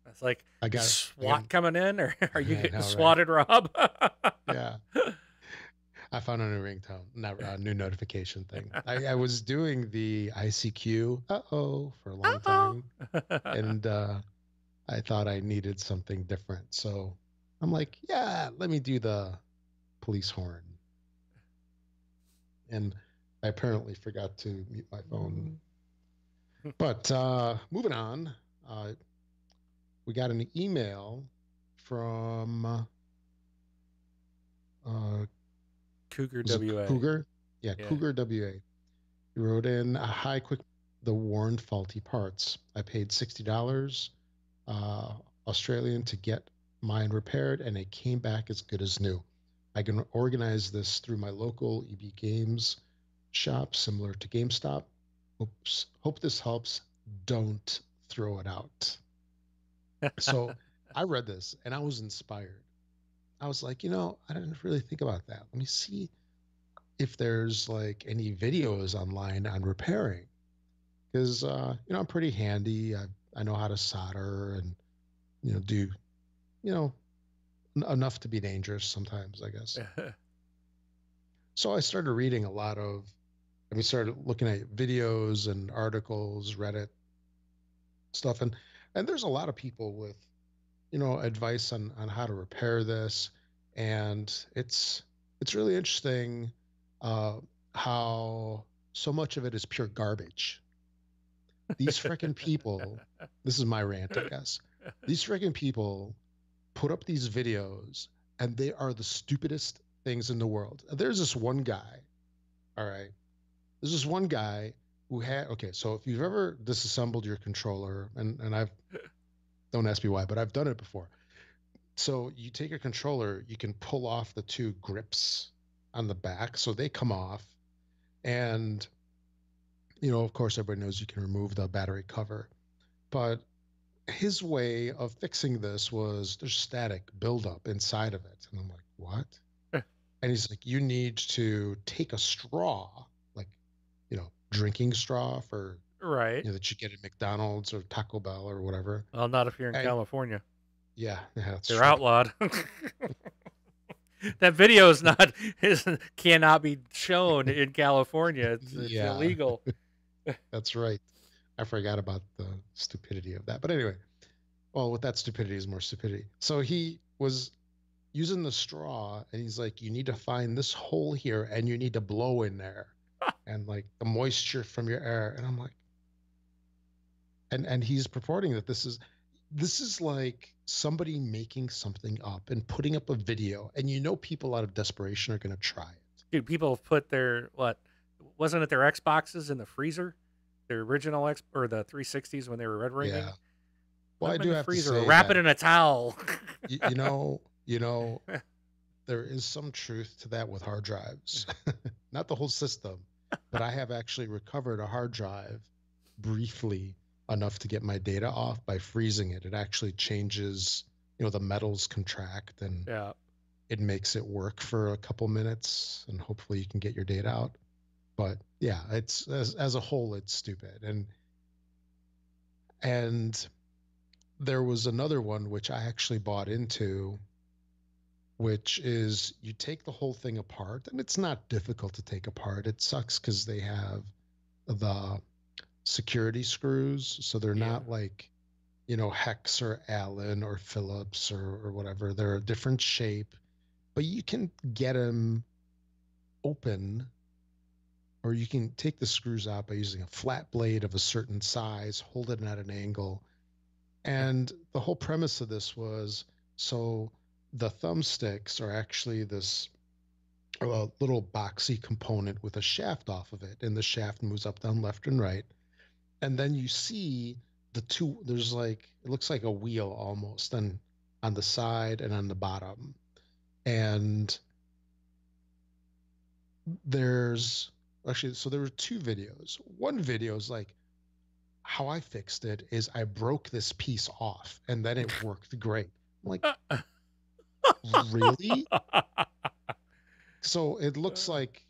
That's like I got SWAT it. coming in, or are you I getting know, right? swatted, Rob? Yeah. I found a new ringtone, not a new notification thing. I was doing the ICQ, for a long Uh-oh. time, and I thought I needed something different. So I'm like, yeah, let me do the police horn. And I apparently forgot to mute my phone. But moving on, uh, we got an email from Cougar was it WA. Cougar? Yeah, Yeah. Cougar WA. He wrote in a hi, quick, the warned faulty parts. I paid $60 uh, Australian to get mine repaired, and it came back as good as new. I can organize this through my local EB Games shop, similar to GameStop. Oops. Hope this helps. Don't throw it out. So I read this and I was inspired. I was like, I didn't really think about that. Let me see if there's like any videos online on repairing because I'm pretty handy. I know how to solder and do you know enough to be dangerous sometimes, I guess. So I started reading a lot of. I mean, started looking at videos and articles, Reddit stuff, and there's a lot of people with advice on how to repair this, and it's really interesting uh, how so much of it is pure garbage. These freaking people, this is my rant, I guess. These freaking people put up these videos and they are the stupidest things in the world. There's this one guy, all right. There's this one guy who had okay, so if you've ever disassembled your controller, and I've don't ask me why, but I've done it before. So you take your controller, you can pull off the two grips on the back, so they come off, and of course, everybody knows you can remove the battery cover. But his way of fixing this was there's static buildup inside of it. And I'm like, what? And he's like, you need to take a straw, like, drinking straw for, Right. that you get at McDonald's or Taco Bell or whatever. Well, not if you're in And California. yeah, that's They're true. outlawed. That video cannot be shown in California. It's Yeah, illegal. that's right. I forgot about the stupidity of that. But anyway, well, with that stupidity is more stupidity. So he was using the straw and he's like, you need to find this hole here and you need to blow in there and like the moisture from your air. And I'm like, and he's purporting that this is like somebody making something up and putting up a video, and people out of desperation are going to try it. Dude, people have put their wasn't it their Xboxes in the freezer? Their original or the 360s when they were red ringing? Yeah. Well, Put I them do in the have to freezer or say wrap it that in a towel. there is some truth to that with hard drives. Not the whole system, but I have actually recovered a hard drive briefly enough to get my data off by freezing it. It actually changes, the metals contract and Yeah. it makes it work for a couple minutes and hopefully you can get your data out. But yeah, it's as a whole, it's stupid. And there was another one which I actually bought into, which is you take the whole thing apart, and it's not difficult to take apart. It sucks because they have the security screws, so they're Yeah. not like, Hex or Allen or Phillips or whatever. They're a different shape, but you can get them open, or you can take the screws out by using a flat blade of a certain size, hold it at an angle. And the whole premise of this was so the thumbsticks are actually this little boxy component with a shaft off of it, and the shaft moves up, down, left, and right. And then you see there's like, it looks like a wheel almost, on the side and on the bottom. And there's actually, so there were two videos. One video is like, how I fixed it is I broke this piece off and then it worked great. I'm like, really? So it looks like,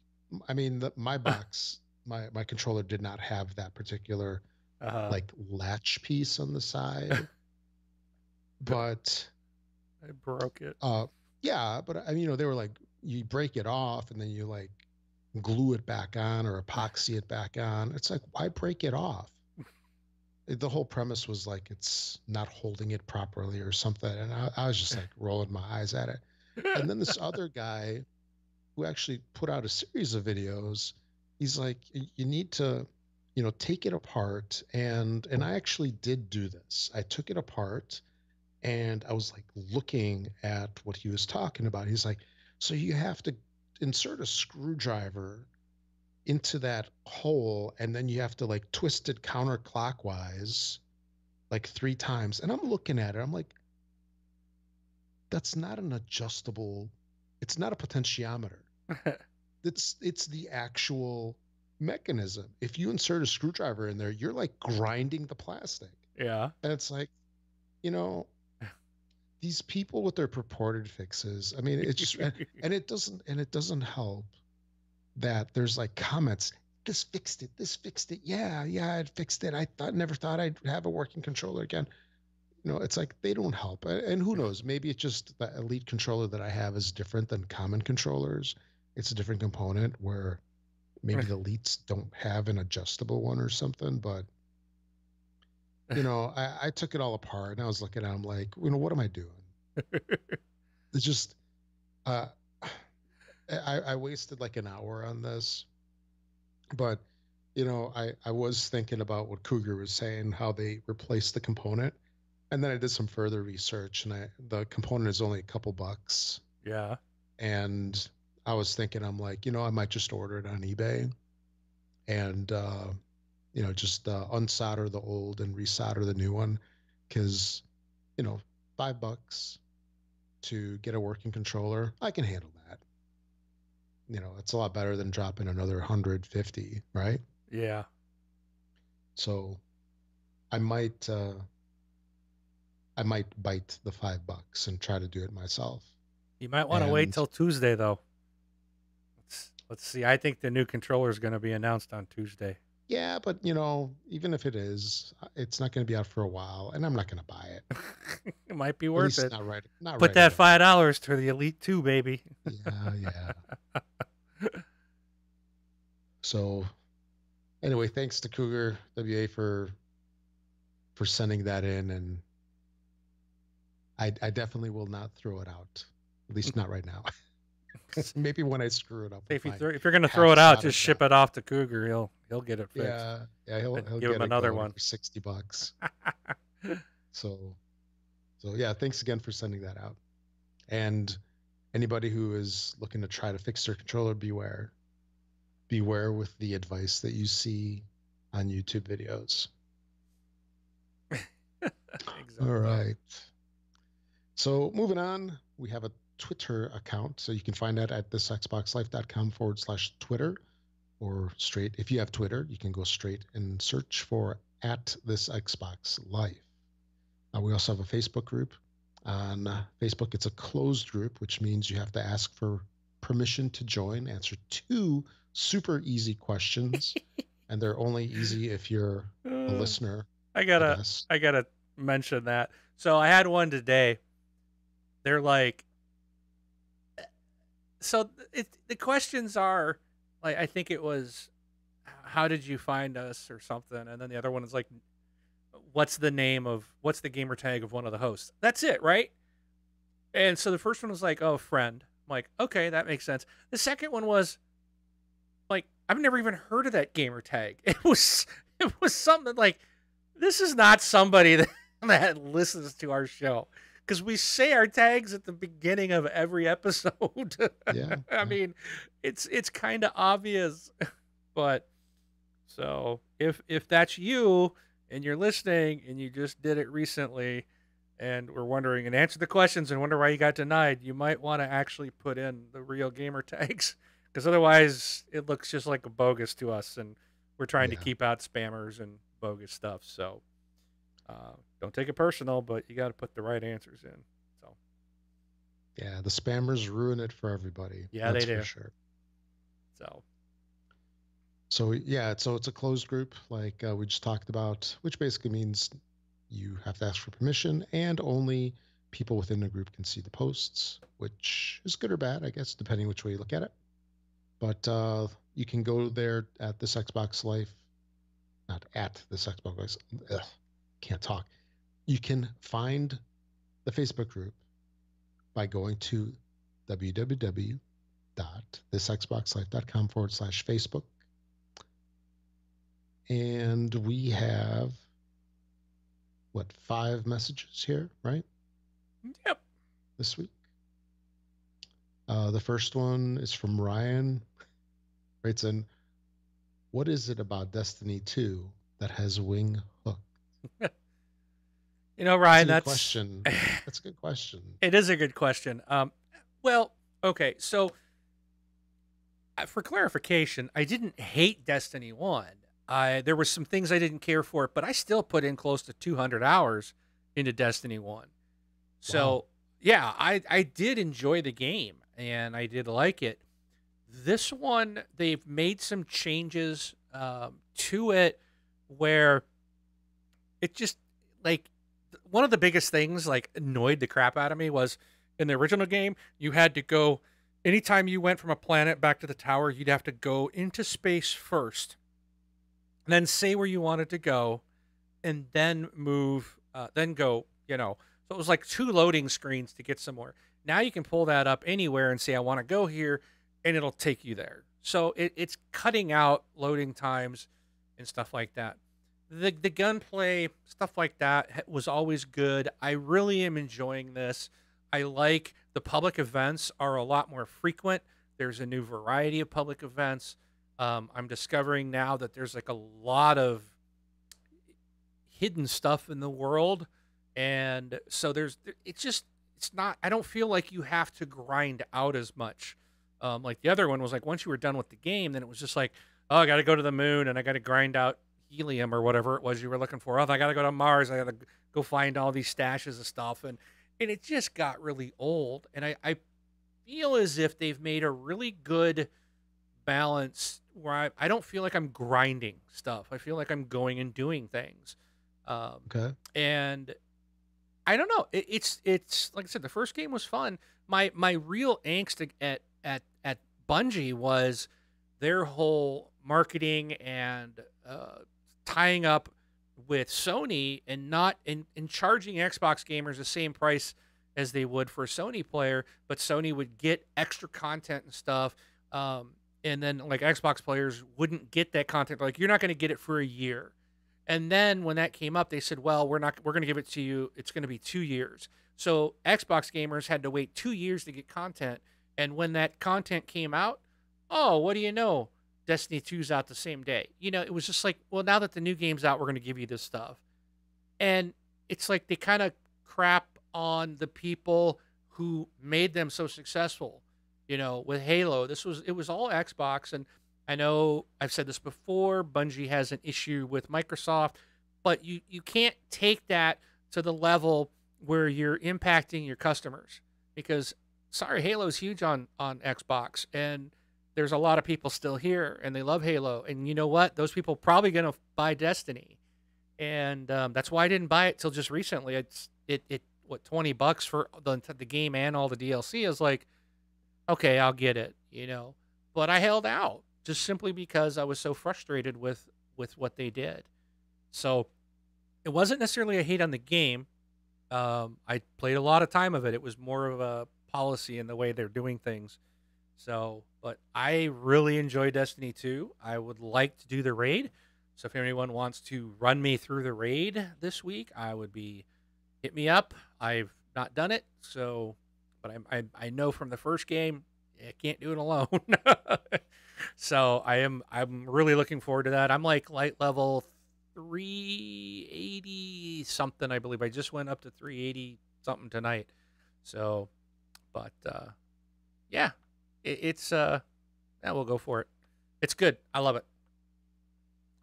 I mean, my box, my controller did not have that particular like latch piece on the side, but I broke it. yeah, but I mean, they were like you break it off and then you like glue it back on or epoxy it back on. It's like, why break it off? The whole premise was like it's not holding it properly or something. And I was just like rolling my eyes at it. And then this other guy who actually put out a series of videos, he's like, you need to, take it apart. And I actually did do this. I took it apart and I was like looking at what he was talking about. He's like, so you have to insert a screwdriver into that hole and then you have to like twist it counterclockwise like 3 times. And I'm looking at it, I'm like, that's not an adjustable, it's not a potentiometer. It's the actual mechanism. If you insert a screwdriver in there, you're like grinding the plastic. Yeah. And it's like, you know, these people with their purported fixes. I mean, it's just, and it doesn't help that there's like comments. This fixed it. Yeah, I fixed it. Never thought I'd have a working controller again. It's like they don't help. And who knows? Maybe it's just the elite controller that I have is different than common controllers. It's a different component where maybe the elites don't have an adjustable one or something. But I took it all apart and I was looking at them like, what am I doing? It's just uh, I wasted like an hour on this, but I was thinking about what Cougar was saying, how they replaced the component, and then I did some further research, and the component is only a couple bucks, Yeah. and I was thinking, I'm like, I might just order it on eBay, and just unsolder the old and resolder the new one, because 5 bucks to get a working controller, I can handle that. It's a lot better than dropping another 150, right? Yeah. So I might uh I might bite the 5 bucks and try to do it myself. You might want to wait And till Tuesday though. Let's see. I think the new controller is going to be announced on Tuesday. yeah, but even if it is, it's not going to be out for a while, and I'm not going to buy it. It might be At worth least it. not right. Not Put right that away. $5 to the Elite 2, baby. Yeah. So anyway, thanks to Cougar WA for sending that in, and I definitely will not throw it out. At least not right now. Maybe when I screw it up with my If you're going to half throw it out, soldered just ship it off to Cougar. He'll get it fixed. Yeah, he'll And he'll give him get it another going one. for $60. So yeah, thanks again for sending that out. And anybody who is looking to try to fix their controller, beware. Beware with the advice that you see on YouTube videos. Exactly. All right. So moving on, we have a Twitter account. So you can find that at thisxboxlife.com/Twitter, or straight, if you have Twitter, you can go straight and search for at thisxboxlife. We also have a Facebook group. On Facebook, it's a closed group, which means you have to ask for permission to join, answer 2 super easy questions, and they're only easy if you're a listener, I I guess. gotta mention that. So I had one today. They're like, so the questions are like, I think it was, how did you find us or something, and then the other one is like, what's the gamer tag of one of the hosts? That's it, right? And so the first one was like, oh, friend. I'm like, okay, that makes sense. The second one was like, I've never even heard of that gamer tag. It was something like, this is not somebody that listens to our show, because we say our tags at the beginning of every episode. Yeah. I mean, it's kind of obvious, but so if that's you and you're listening and you just did it recently and we're wondering and answer the questions and wonder why you got denied, you might want to actually put in the real gamer tags, because otherwise it looks just like a bogus to us, and we're trying to Yeah. keep out spammers and bogus stuff. So don't take it personal, but you got to put the right answers in. So Yeah, the spammers ruin it for everybody. Yeah, That's they do. for sure. So yeah, so it's a closed group, like we just talked about, which basically means you have to ask for permission, and only people within the group can see the posts, which is good or bad, I guess, depending which way you look at it. But you can go there at this Xbox Life, not at this Xbox Life. Ugh, can't talk. You can find the Facebook group by going to www.thisxboxlife.com/Facebook. And we have, what, 5 messages here, right? Yep. This week. The first one is from Ryan. Writes in, what is it about Destiny 2 that has wing hook? Ryan, That's a good that's question. That's a good question. It is a good question. Well, okay, so for clarification, I didn't hate Destiny 1. There were some things I didn't care for, but I still put in close to 200 hours into Destiny 1. So, Wow. yeah, I did enjoy the game, and I did like it. This one, they've made some changes to it where it just, like, one of the biggest things, like, annoyed the crap out of me was in the original game, you had to go, anytime you went from a planet back to the tower, you'd have to go into space first, and then say where you wanted to go, and then move, then go, So it was like 2 loading screens to get somewhere. Now you can pull that up anywhere and say, I want to go here, and it'll take you there. So it's cutting out loading times and stuff like that. The gunplay, stuff like that, was always good. I really am enjoying this. I like the public events are a lot more frequent. There's a new variety of public events. I'm discovering now that there's like a lot of hidden stuff in the world. And so it's not, I don't feel like you have to grind out as much. Like the other one was like, once you were done with the game, then it was just like, oh, I got to go to the moon and I got to grind out helium or whatever it was you were looking for. Oh, I got to go to Mars. I got to go find all these stashes of stuff. And it just got really old. And I feel as if they've made a really good balance where I don't feel like I'm grinding stuff. I feel like I'm going and doing things. Okay. And I don't know. It's like I said, the first game was fun. My real angst at Bungie was their whole marketing and tying up with Sony and not in charging Xbox gamers the same price as they would for a Sony player, but Sony would get extra content and stuff. And then like Xbox players wouldn't get that content. Like, you're not going to get it for a year. And then when that came up, they said, well, we're going to give it to you. It's going to be 2 years. So Xbox gamers had to wait 2 years to get content. And when that content came out, oh, what do you know? Destiny 2's out the same day. It was just like, well, now that the new game's out, we're going to give you this stuff. And it's like they kind of crap on the people who made them so successful. With Halo, it was all Xbox. And I know I've said this before, Bungie has an issue with Microsoft, but you can't take that to the level where you're impacting your customers, because sorry, Halo's huge on Xbox, and there's a lot of people still here and they love Halo. And you know what? Those people are probably going to buy Destiny. And that's why I didn't buy it till just recently. It's what, $20 for the game and all the DLC. Is like, okay, I'll get it, but I held out just simply because I was so frustrated with what they did. So it wasn't necessarily a hate on the game. I played a lot of time of it. It was more of a policy in the way they're doing things. So, but I really enjoy Destiny 2. I would like to do the raid. So if anyone wants to run me through the raid this week, hit me up. I've not done it, so, but I know from the first game, I can't do it alone. So I'm really looking forward to that. I'm like light level 380 something, I believe. I just went up to 380 something tonight. So, but yeah, yeah, we'll go for it. It's good. I love it.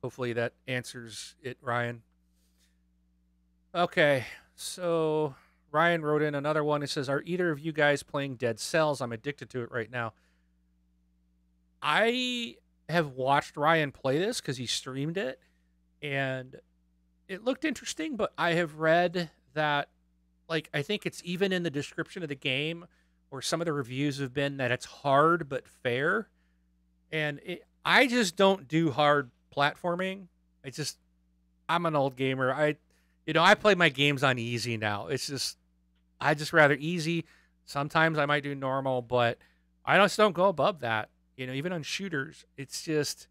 Hopefully that answers it, Ryan. Okay, so Ryan wrote in another one. He says, are either of you guys playing Dead Cells? I'm addicted to it right now. I have watched Ryan play this because he streamed it, and it looked interesting, but I have read that like I think it's even in the description of the game, or some of the reviews have been that it's hard but fair. And I just don't do hard platforming. I just I'm an old gamer. I play my games on easy now. It's just I just rather easy. Sometimes I might do normal, but I just don't go above that. Even on shooters, it's just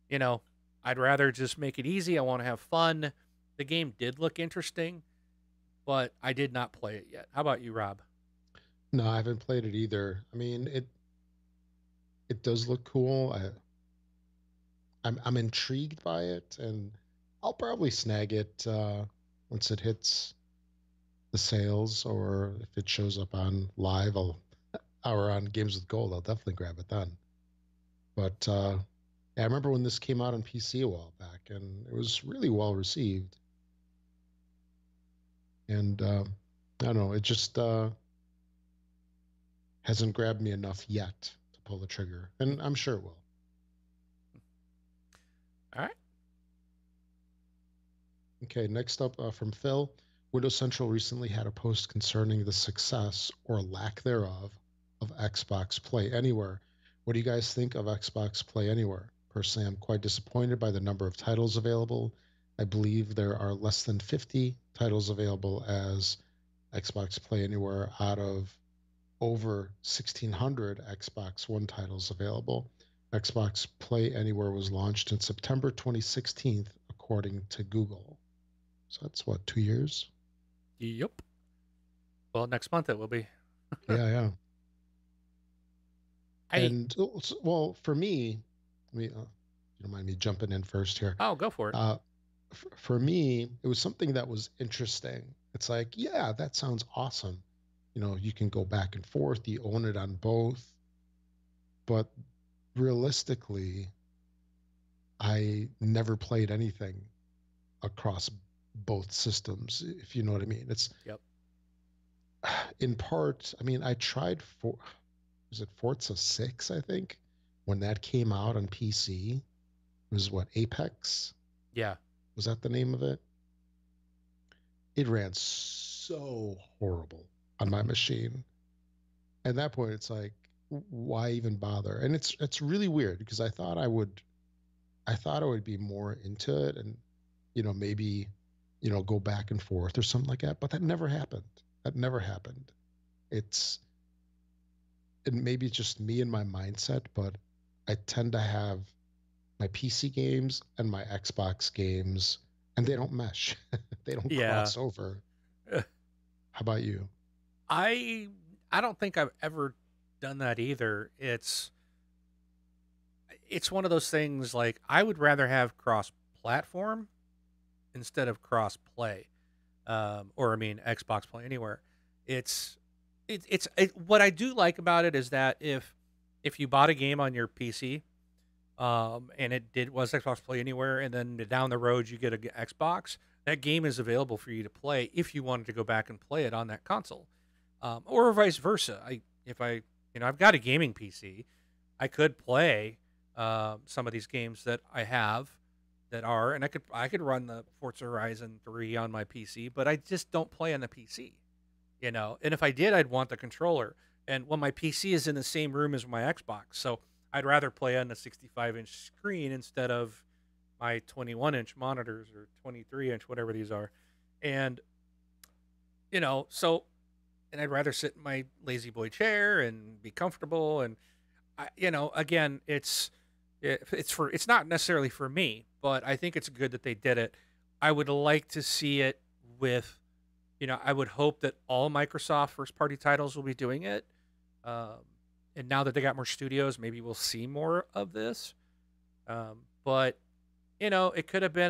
you know I'd rather just make it easy. I want to have fun. The game did look interesting, but I did not play it yet. How about you, Rob? No, I haven't played it either. I mean, it does look cool. I'm intrigued by it, and I'll probably snag it once it hits the sales, or if it shows up on live, or on Games with Gold, I'll definitely grab it then. But yeah, I remember when this came out on PC a while back, and it was really well received. And I don't know, it just hasn't grabbed me enough yet to pull the trigger, and I'm sure it will. All right. Okay, next up from Phil. Windows Central recently had a post concerning the success or lack thereof of Xbox Play Anywhere. What do you guys think of Xbox Play Anywhere? Personally, I'm quite disappointed by the number of titles available. I believe there are less than 50 titles available as Xbox Play Anywhere out of over 1,600 Xbox One titles available. Xbox Play Anywhere was launched in September 2016, according to Google. So that's what, 2 years? Yep. Well, next month it will be. Yeah, yeah. I And well, for me, you don't mind me jumping in first here. Oh, go for it. Uh, for me, it was something that was interesting. It's like, yeah, that sounds awesome. You can go back and forth, you own it on both, but realistically, I never played anything across both systems, if you know what I mean. It's Yep. in part, I mean, I tried for was it Forza 6, I think, when that came out on PC. It was what, Apex? Yeah. Was that the name of it? It ran so horrible on my machine. At that point, it's like, why even bother? And it's really weird because I thought I would be more into it, and maybe go back and forth or something like that. But that never happened. That never happened. It's and maybe it's just me and my mindset, but I tend to have my PC games and my Xbox games, and they don't mesh. They don't Yeah. cross over. How about you? I I don't think I've ever done that either. It's one of those things like I would rather have cross platform instead of cross play. Or I mean Xbox Play Anywhere. It's what I do like about it is that if you bought a game on your PC, and was Xbox Play Anywhere, and then down the road you get a Xbox, that game is available for you to play if you wanted to go back and play it on that console, or vice versa. If I I've got a gaming PC, I could play some of these games that I have that are, and I could run the Forza Horizon 3 on my PC, but I just don't play on the PC, And if I did, I'd want the controller. And well, my PC is in the same room as my Xbox, so I'd rather play on a 65-inch screen instead of my 21-inch monitors or 23-inch, whatever these are. And so and I'd rather sit in my lazy boy chair and be comfortable. And again, it's not necessarily for me, but I think it's good that they did it. I would like to see it with, I would hope that all Microsoft first party titles will be doing it. Um, and now that they got more studios, maybe we'll see more of this. But it could have been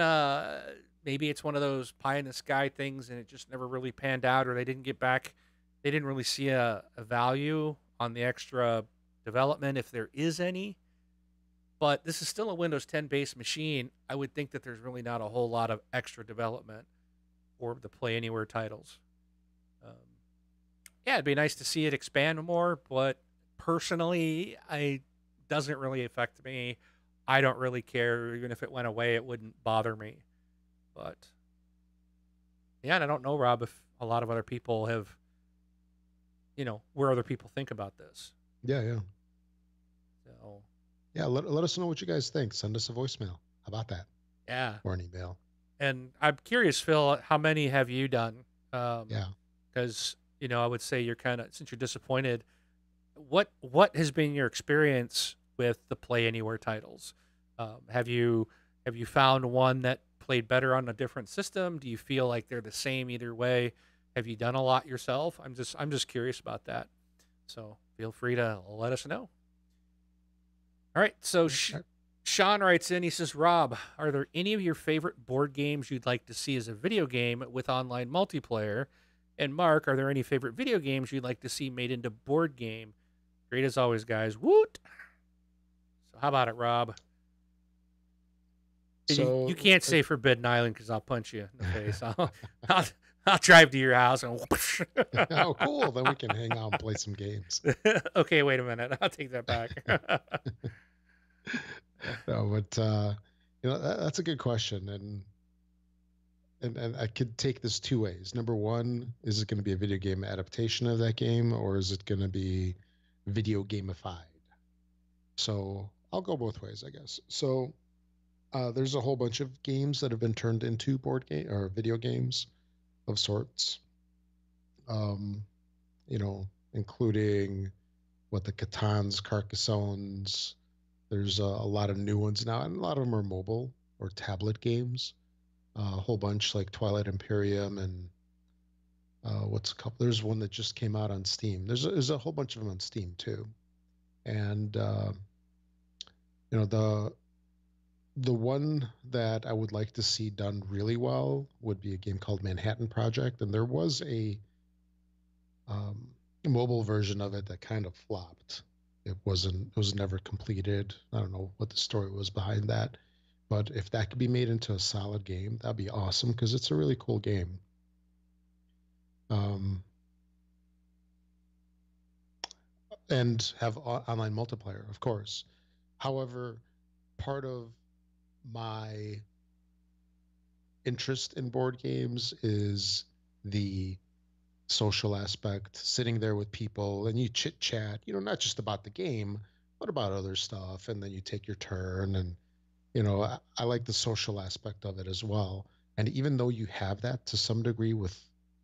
maybe it's one of those pie in the sky things, and it just never really panned out, or they didn't get back. They didn't really see a value on the extra development, if there is any. But this is still a Windows 10 based machine. I would think that there's really not a whole lot of extra development for the Play Anywhere titles. Um, yeah, it'd be nice to see it expand more, but personally, I doesn't really affect me. I don't really care. Even if it went away, it wouldn't bother me. But Yeah, and I don't know, Rob, if a lot of other people have, where other people think about this. Yeah, yeah. So, Yeah, let us know what you guys think. Send us a voicemail. How about that? yeah. Or an email. And I'm curious, Phil, how many have you done? Yeah. Because, I would say you're since you're disappointed, what has been your experience with the Play Anywhere titles? Have you found one that played better on a different system? Do you feel like they're the same either way? Have you done a lot yourself? I'm just curious about that. So feel free to let us know. All right. So Sean writes in. He says, "Rob, are there any of your favorite board games you'd like to see as a video game with online multiplayer?" And Mark, are there any favorite video games you'd like to see made into board game? Great as always, guys. Woot! So how about it, Rob? And you So, can't say Forbidden Island because I'll punch you in the face. I'll, I'll drive to your house and. oh, cool. Then we can hang out and play some games. Okay, wait a minute. I'll take that back. No, but that's a good question, and I could take this two ways. Number one, is it going to be a video game adaptation of that game, or is it going to be video gamified? So I'll go both ways, I guess. So there's a whole bunch of games that have been turned into board game or video games of sorts. Um, including what the Catans, Carcassones. There's a lot of new ones now, and a lot of them are mobile or tablet games. A whole bunch like Twilight Imperium and what's a couple. There's one that just came out on Steam. There's a whole bunch of them on Steam too. And the one that I would like to see done really well would be a game called Manhattan Project, and there was a um, mobile version of it that kind of flopped. It was never completed. I don't know what the story was behind that, but if that could be made into a solid game, that'd be awesome because it's a really cool game. Um, and have online multiplayer, of course. However, part of my interest in board games is the social aspect, sitting there with people and you chit chat, not just about the game, but about other stuff. And then you take your turn. And, I like the social aspect of it as well. And even though you have that to some degree with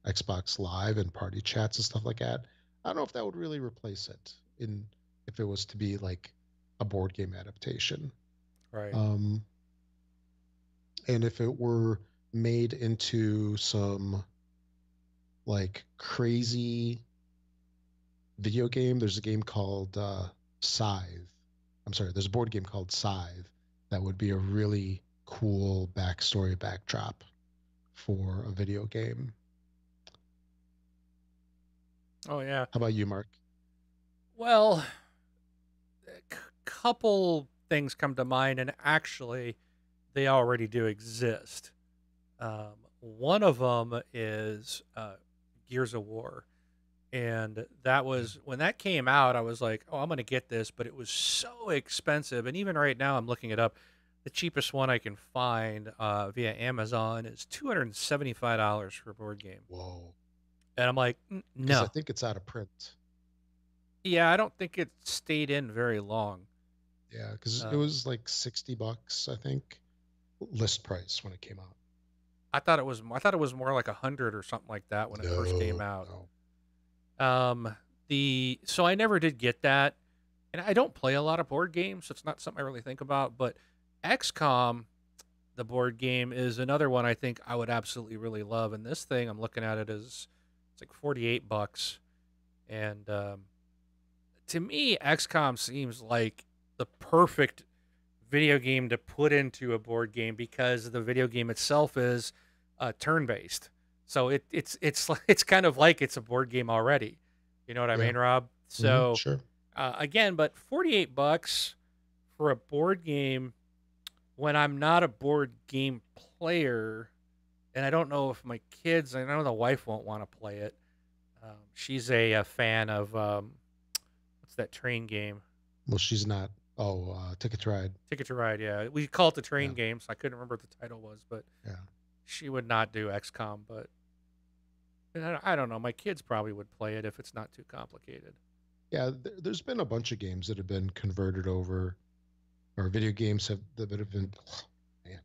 Xbox Live and party chats and stuff like that, I don't know if that would really replace it in if it was to be like a board game adaptation. Right. Um, and if it were made into some like crazy video game. There's a game called Scythe. I'm sorry, there's a board game called Scythe that would be a really cool backstory backdrop for a video game. Oh yeah. How about you, Mark? Well, a couple things come to mind, and actually, they already do exist. One of them is Gears of War. And that Yeah. was when that came out, I was like, oh, I'm going to get this, but it was so expensive. And even right now, I'm looking it up. The cheapest one I can find via Amazon is $275 for a board game. Whoa. And I'm like, Because I no. think it's out of print. Yeah, I don't think it stayed in very long. Yeah, because it Um, was like $60, I think, list price when it came out. I thought it was more like 100 or something like that when it first came No, out. no. So I never did get that, and I don't play a lot of board games, so it's not something I really think about. But XCOM, the board game, is another one I think I would absolutely really love. And this thing, I'm looking at it as it's like $48, and to me, XCOM seems like the perfect video game to put into a board game because the video game itself is turn based. So it's kind of like it's a board game already. You know what I Yeah. mean, Rob? So Sure. again, but $48 for a board game when I'm not a board game player, and I don't know if my kids, I know the wife won't want to play it. She's a fan of what's that train game? Well, she's not. Oh, Ticket to Ride. Ticket to Ride. Yeah, we call it the Yeah. train game, so I couldn't remember what the title was, but Yeah. she would not do XCOM. But And I don't know. My kids probably would play it if it's not too complicated. Yeah, there's been a bunch of games that have been converted over, or video games that have been, man,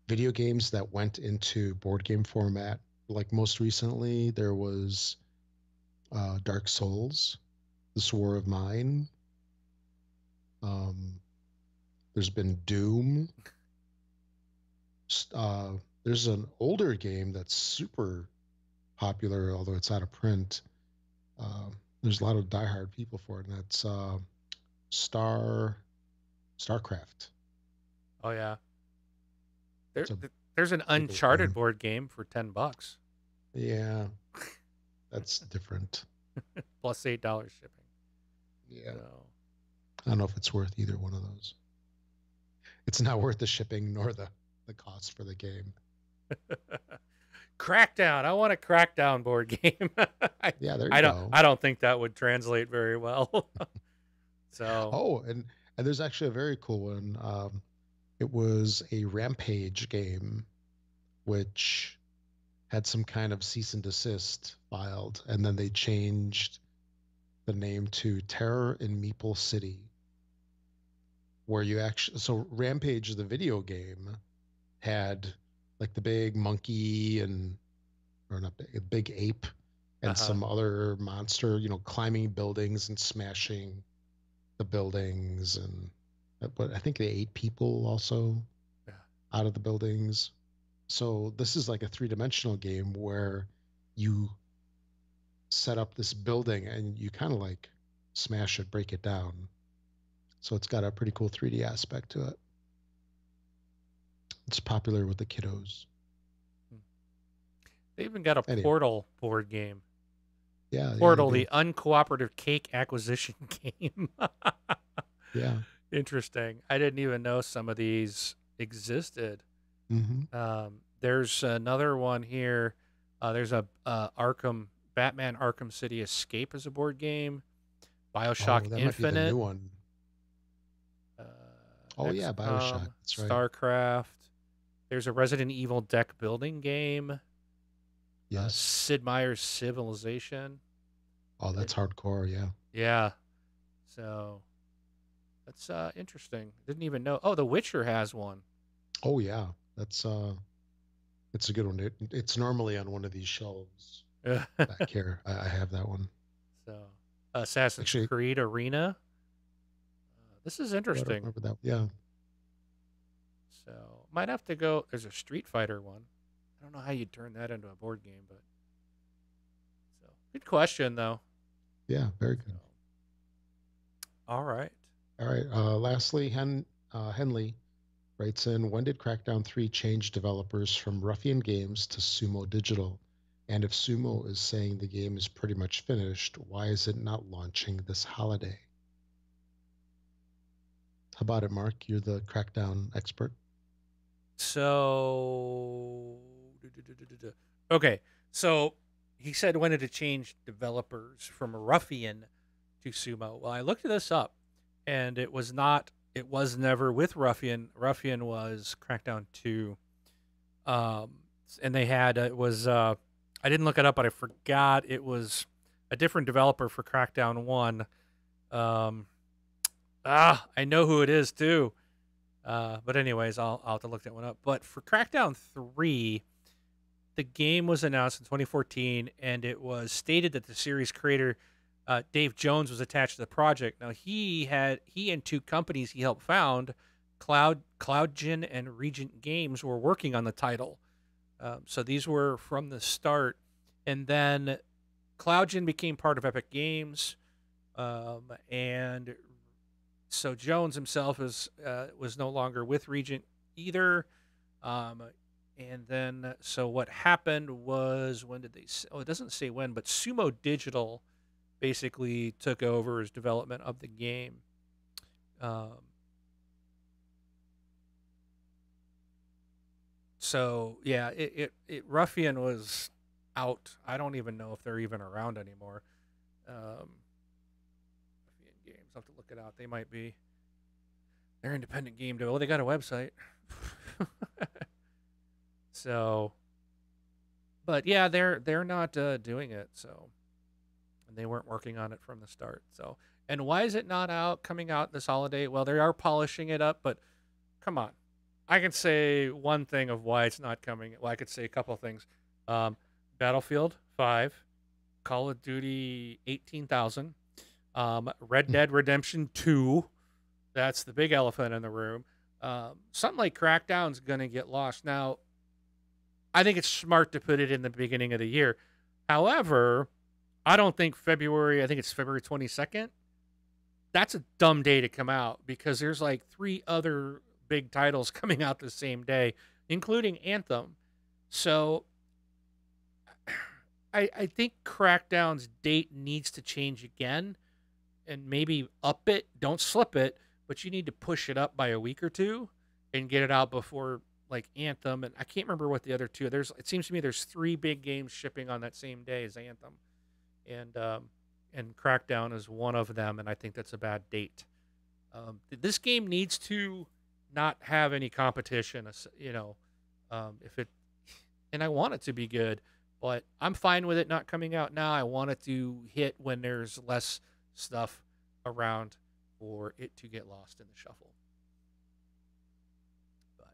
video games that went into board game format. Like most recently, there was Dark Souls, The War of Mine. Um, there's been Doom. There's an older game that's super popular, although it's out of print. Uh, there's a lot of diehard people for it, and that's Star StarCraft. Oh yeah, there It's a there's an big old Uncharted game. board game for $10 Yeah, that's different. plus $8 shipping. Yeah, So I don't know if it's worth either one of those. It's not worth the shipping nor the cost for the game. Crackdown. I want a Crackdown board game. I, Yeah, there you I don't go. I don't think that would translate very well. So Oh, and there's actually a very cool one. It was a Rampage game, which had some kind of cease and desist filed, and then they changed the name to Terror in Meeple City, where you actually, so Rampage, the video game, had like the big monkey and, or not big, a big ape and uh-huh. some other monster, climbing buildings and smashing the buildings. And, but I think they ate people also Yeah. out of the buildings. So this is like a three-dimensional game where you set up this building and you kind of like smash it, break it down. So it's got a pretty cool 3D aspect to it. It's popular with the kiddos. They even got a Anyway, Portal board game. yeah, yeah, they Portal, do. the uncooperative cake acquisition game. Yeah. Interesting. I didn't even know some of these existed. Hmm. There's another one here. There's a Arkham Batman Arkham City Escape as a board game. Oh, BioShock that might be the new Infinite. one. Uh, Oh yeah, BioShock. XCOM, That's right. StarCraft. There's a Resident Evil deck building game. Yes. Sid Meier's Civilization. Oh, It, that's hardcore. Yeah. yeah. So that's interesting. Didn't even know. Oh, The Witcher has one. Oh yeah. That's it's a good one. It's normally on one of these shelves back here. I have that one. So Assassin's Actually, Creed Arena. This is oh, I don't interesting. remember that. Yeah. So might have to go. There's a Street Fighter one. I don't know how you'd turn that into a board game, but so good question though. Yeah. Very So, good. all right. All right. Lastly, Henley writes in, when did Crackdown 3 change developers from Ruffian Games to Sumo Digital? And if Sumo is saying the game is pretty much finished, why is it not launching this holiday? How about it, Mark? You're the Crackdown expert. So okay. So he said when did it change developers from Ruffian to Sumo? Well, I looked this up, and it was not. It was never with Ruffian. Ruffian was Crackdown 2. Um, and they had it was I didn't look it up, but I forgot it was a different developer for Crackdown 1. Um, I know who it is too. But anyways, I'll have to look that one up. But for Crackdown 3, the game was announced in 2014, and it was stated that the series creator Dave Jones was attached to the project. Now he and two companies he helped found, CloudGen and Regent Games, were working on the title. So these were from the start, and then CloudGen became part of Epic Games, and so Jones himself was no longer with Regent either. And then so what happened was, when did they? Oh, it doesn't say when, but Sumo Digital basically took over as development of the game. So yeah, it Ruffian was out. I don't even know if they're even around anymore. Ruffian Games. I'll have to look it out. They might be. They're independent game developer. Well, they got a website. So, But yeah, they're not doing it. So, and they weren't working on it from the start. So, and why is it not coming out this holiday? Well, they are polishing it up, but come on. I can say one thing of why it's not coming. Well, I could say a couple of things. Um, Battlefield 5, Call of Duty 18,000, Red Dead Redemption 2. That's the big elephant in the room. Something like Crackdown's going to get lost. Now, I think it's smart to put it in the beginning of the year. However, I don't think February, I think it's February 22nd. That's a dumb day to come out because there's like 3 other big titles coming out the same day, including Anthem. So I think Crackdown's date needs to change again and maybe up it. Don't slip it, but you need to push it up by a week or two and get it out before like Anthem. And I can't remember what the other two. It seems to me there's 3 big games shipping on that same day as Anthem, and Crackdown is one of them. And I think that's a bad date. This game needs to not have any competition. If it, and I want it to be good, but I'm fine with it not coming out now. I want it to hit when there's less stuff around for it to get lost in the shuffle. But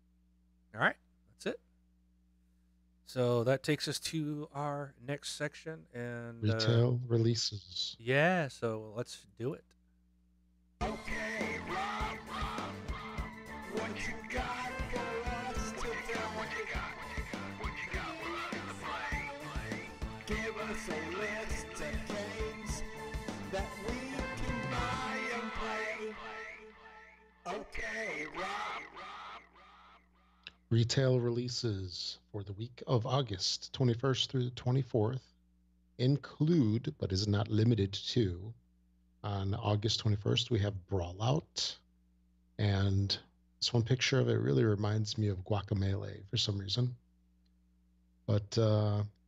all right, that's it. So that takes us to our next section and Retail releases. Yeah, so let's do it. Okay, Rob, what you got for us today? What you got? We're ready to play. Give us a list of games that we can buy and play. Okay, Rob. Retail releases for the week of August 21st through the 24th include, but is not limited to, on August 21st, we have Brawlout. And this one picture of it really reminds me of Guacamelee for some reason. But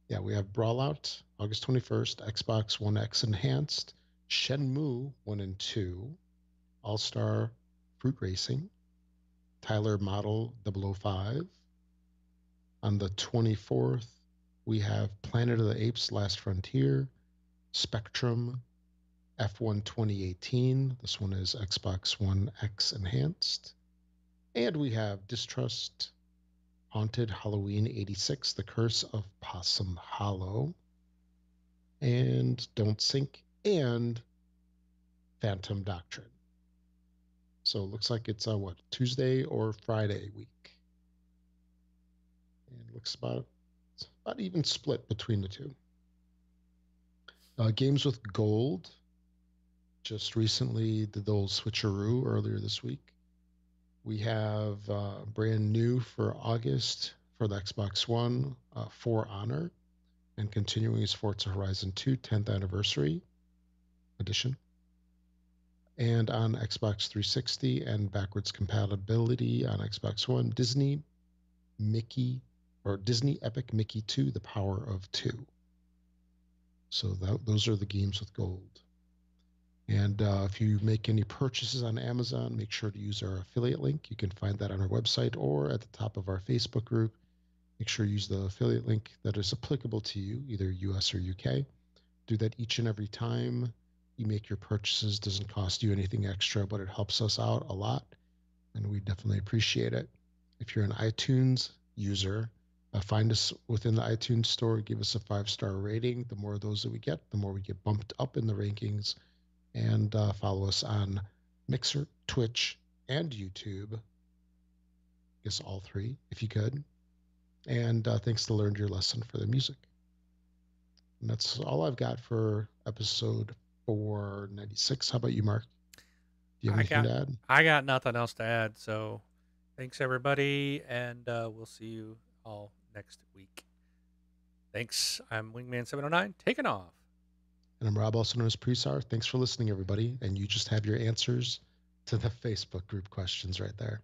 yeah, we have Brawlout, August 21st, Xbox One X Enhanced, Shenmue 1 and 2, All-Star Fruit Racing, Tyler Model 005. On the 24th, we have Planet of the Apes Last Frontier, Spectrum, F1 2018. This one is Xbox One X Enhanced. And we have Distrust, Haunted Halloween 86, The Curse of Possum Hollow, and Don't Sink, and Phantom Doctrine. So it looks like it's Tuesday or Friday week. And it looks about even split between the two. Games with Gold just recently did the old switcheroo earlier this week. We have brand new for August for the Xbox One, For Honor, and continuing is Forza Horizon 2 10th Anniversary Edition. And on Xbox 360 and backwards compatibility on Xbox One, Disney Epic Mickey 2, The Power of 2. So those are the games with gold. And if you make any purchases on Amazon, make sure to use our affiliate link. You can find that on our website or at the top of our Facebook group. Make sure you use the affiliate link that is applicable to you, either US or UK. Do that each and every time you make your purchases. Doesn't cost you anything extra, but it helps us out a lot, and we definitely appreciate it. If you're an iTunes user, find us within the iTunes store, give us a 5-star rating. The more of those that we get, the more we get bumped up in the rankings. And follow us on Mixer, Twitch, and YouTube. I guess all 3, if you could. And thanks to Learned Your Lesson for the music. And that's all I've got for episode 496. How about you, Mark? Do you have anything to add? I got nothing else to add. So thanks, everybody. And we'll see you all next week. Thanks. I'm Wingman709, taking off. And I'm Rob, also known as Presar. Thanks for listening, everybody. And you just have your answers to the Facebook group questions right there.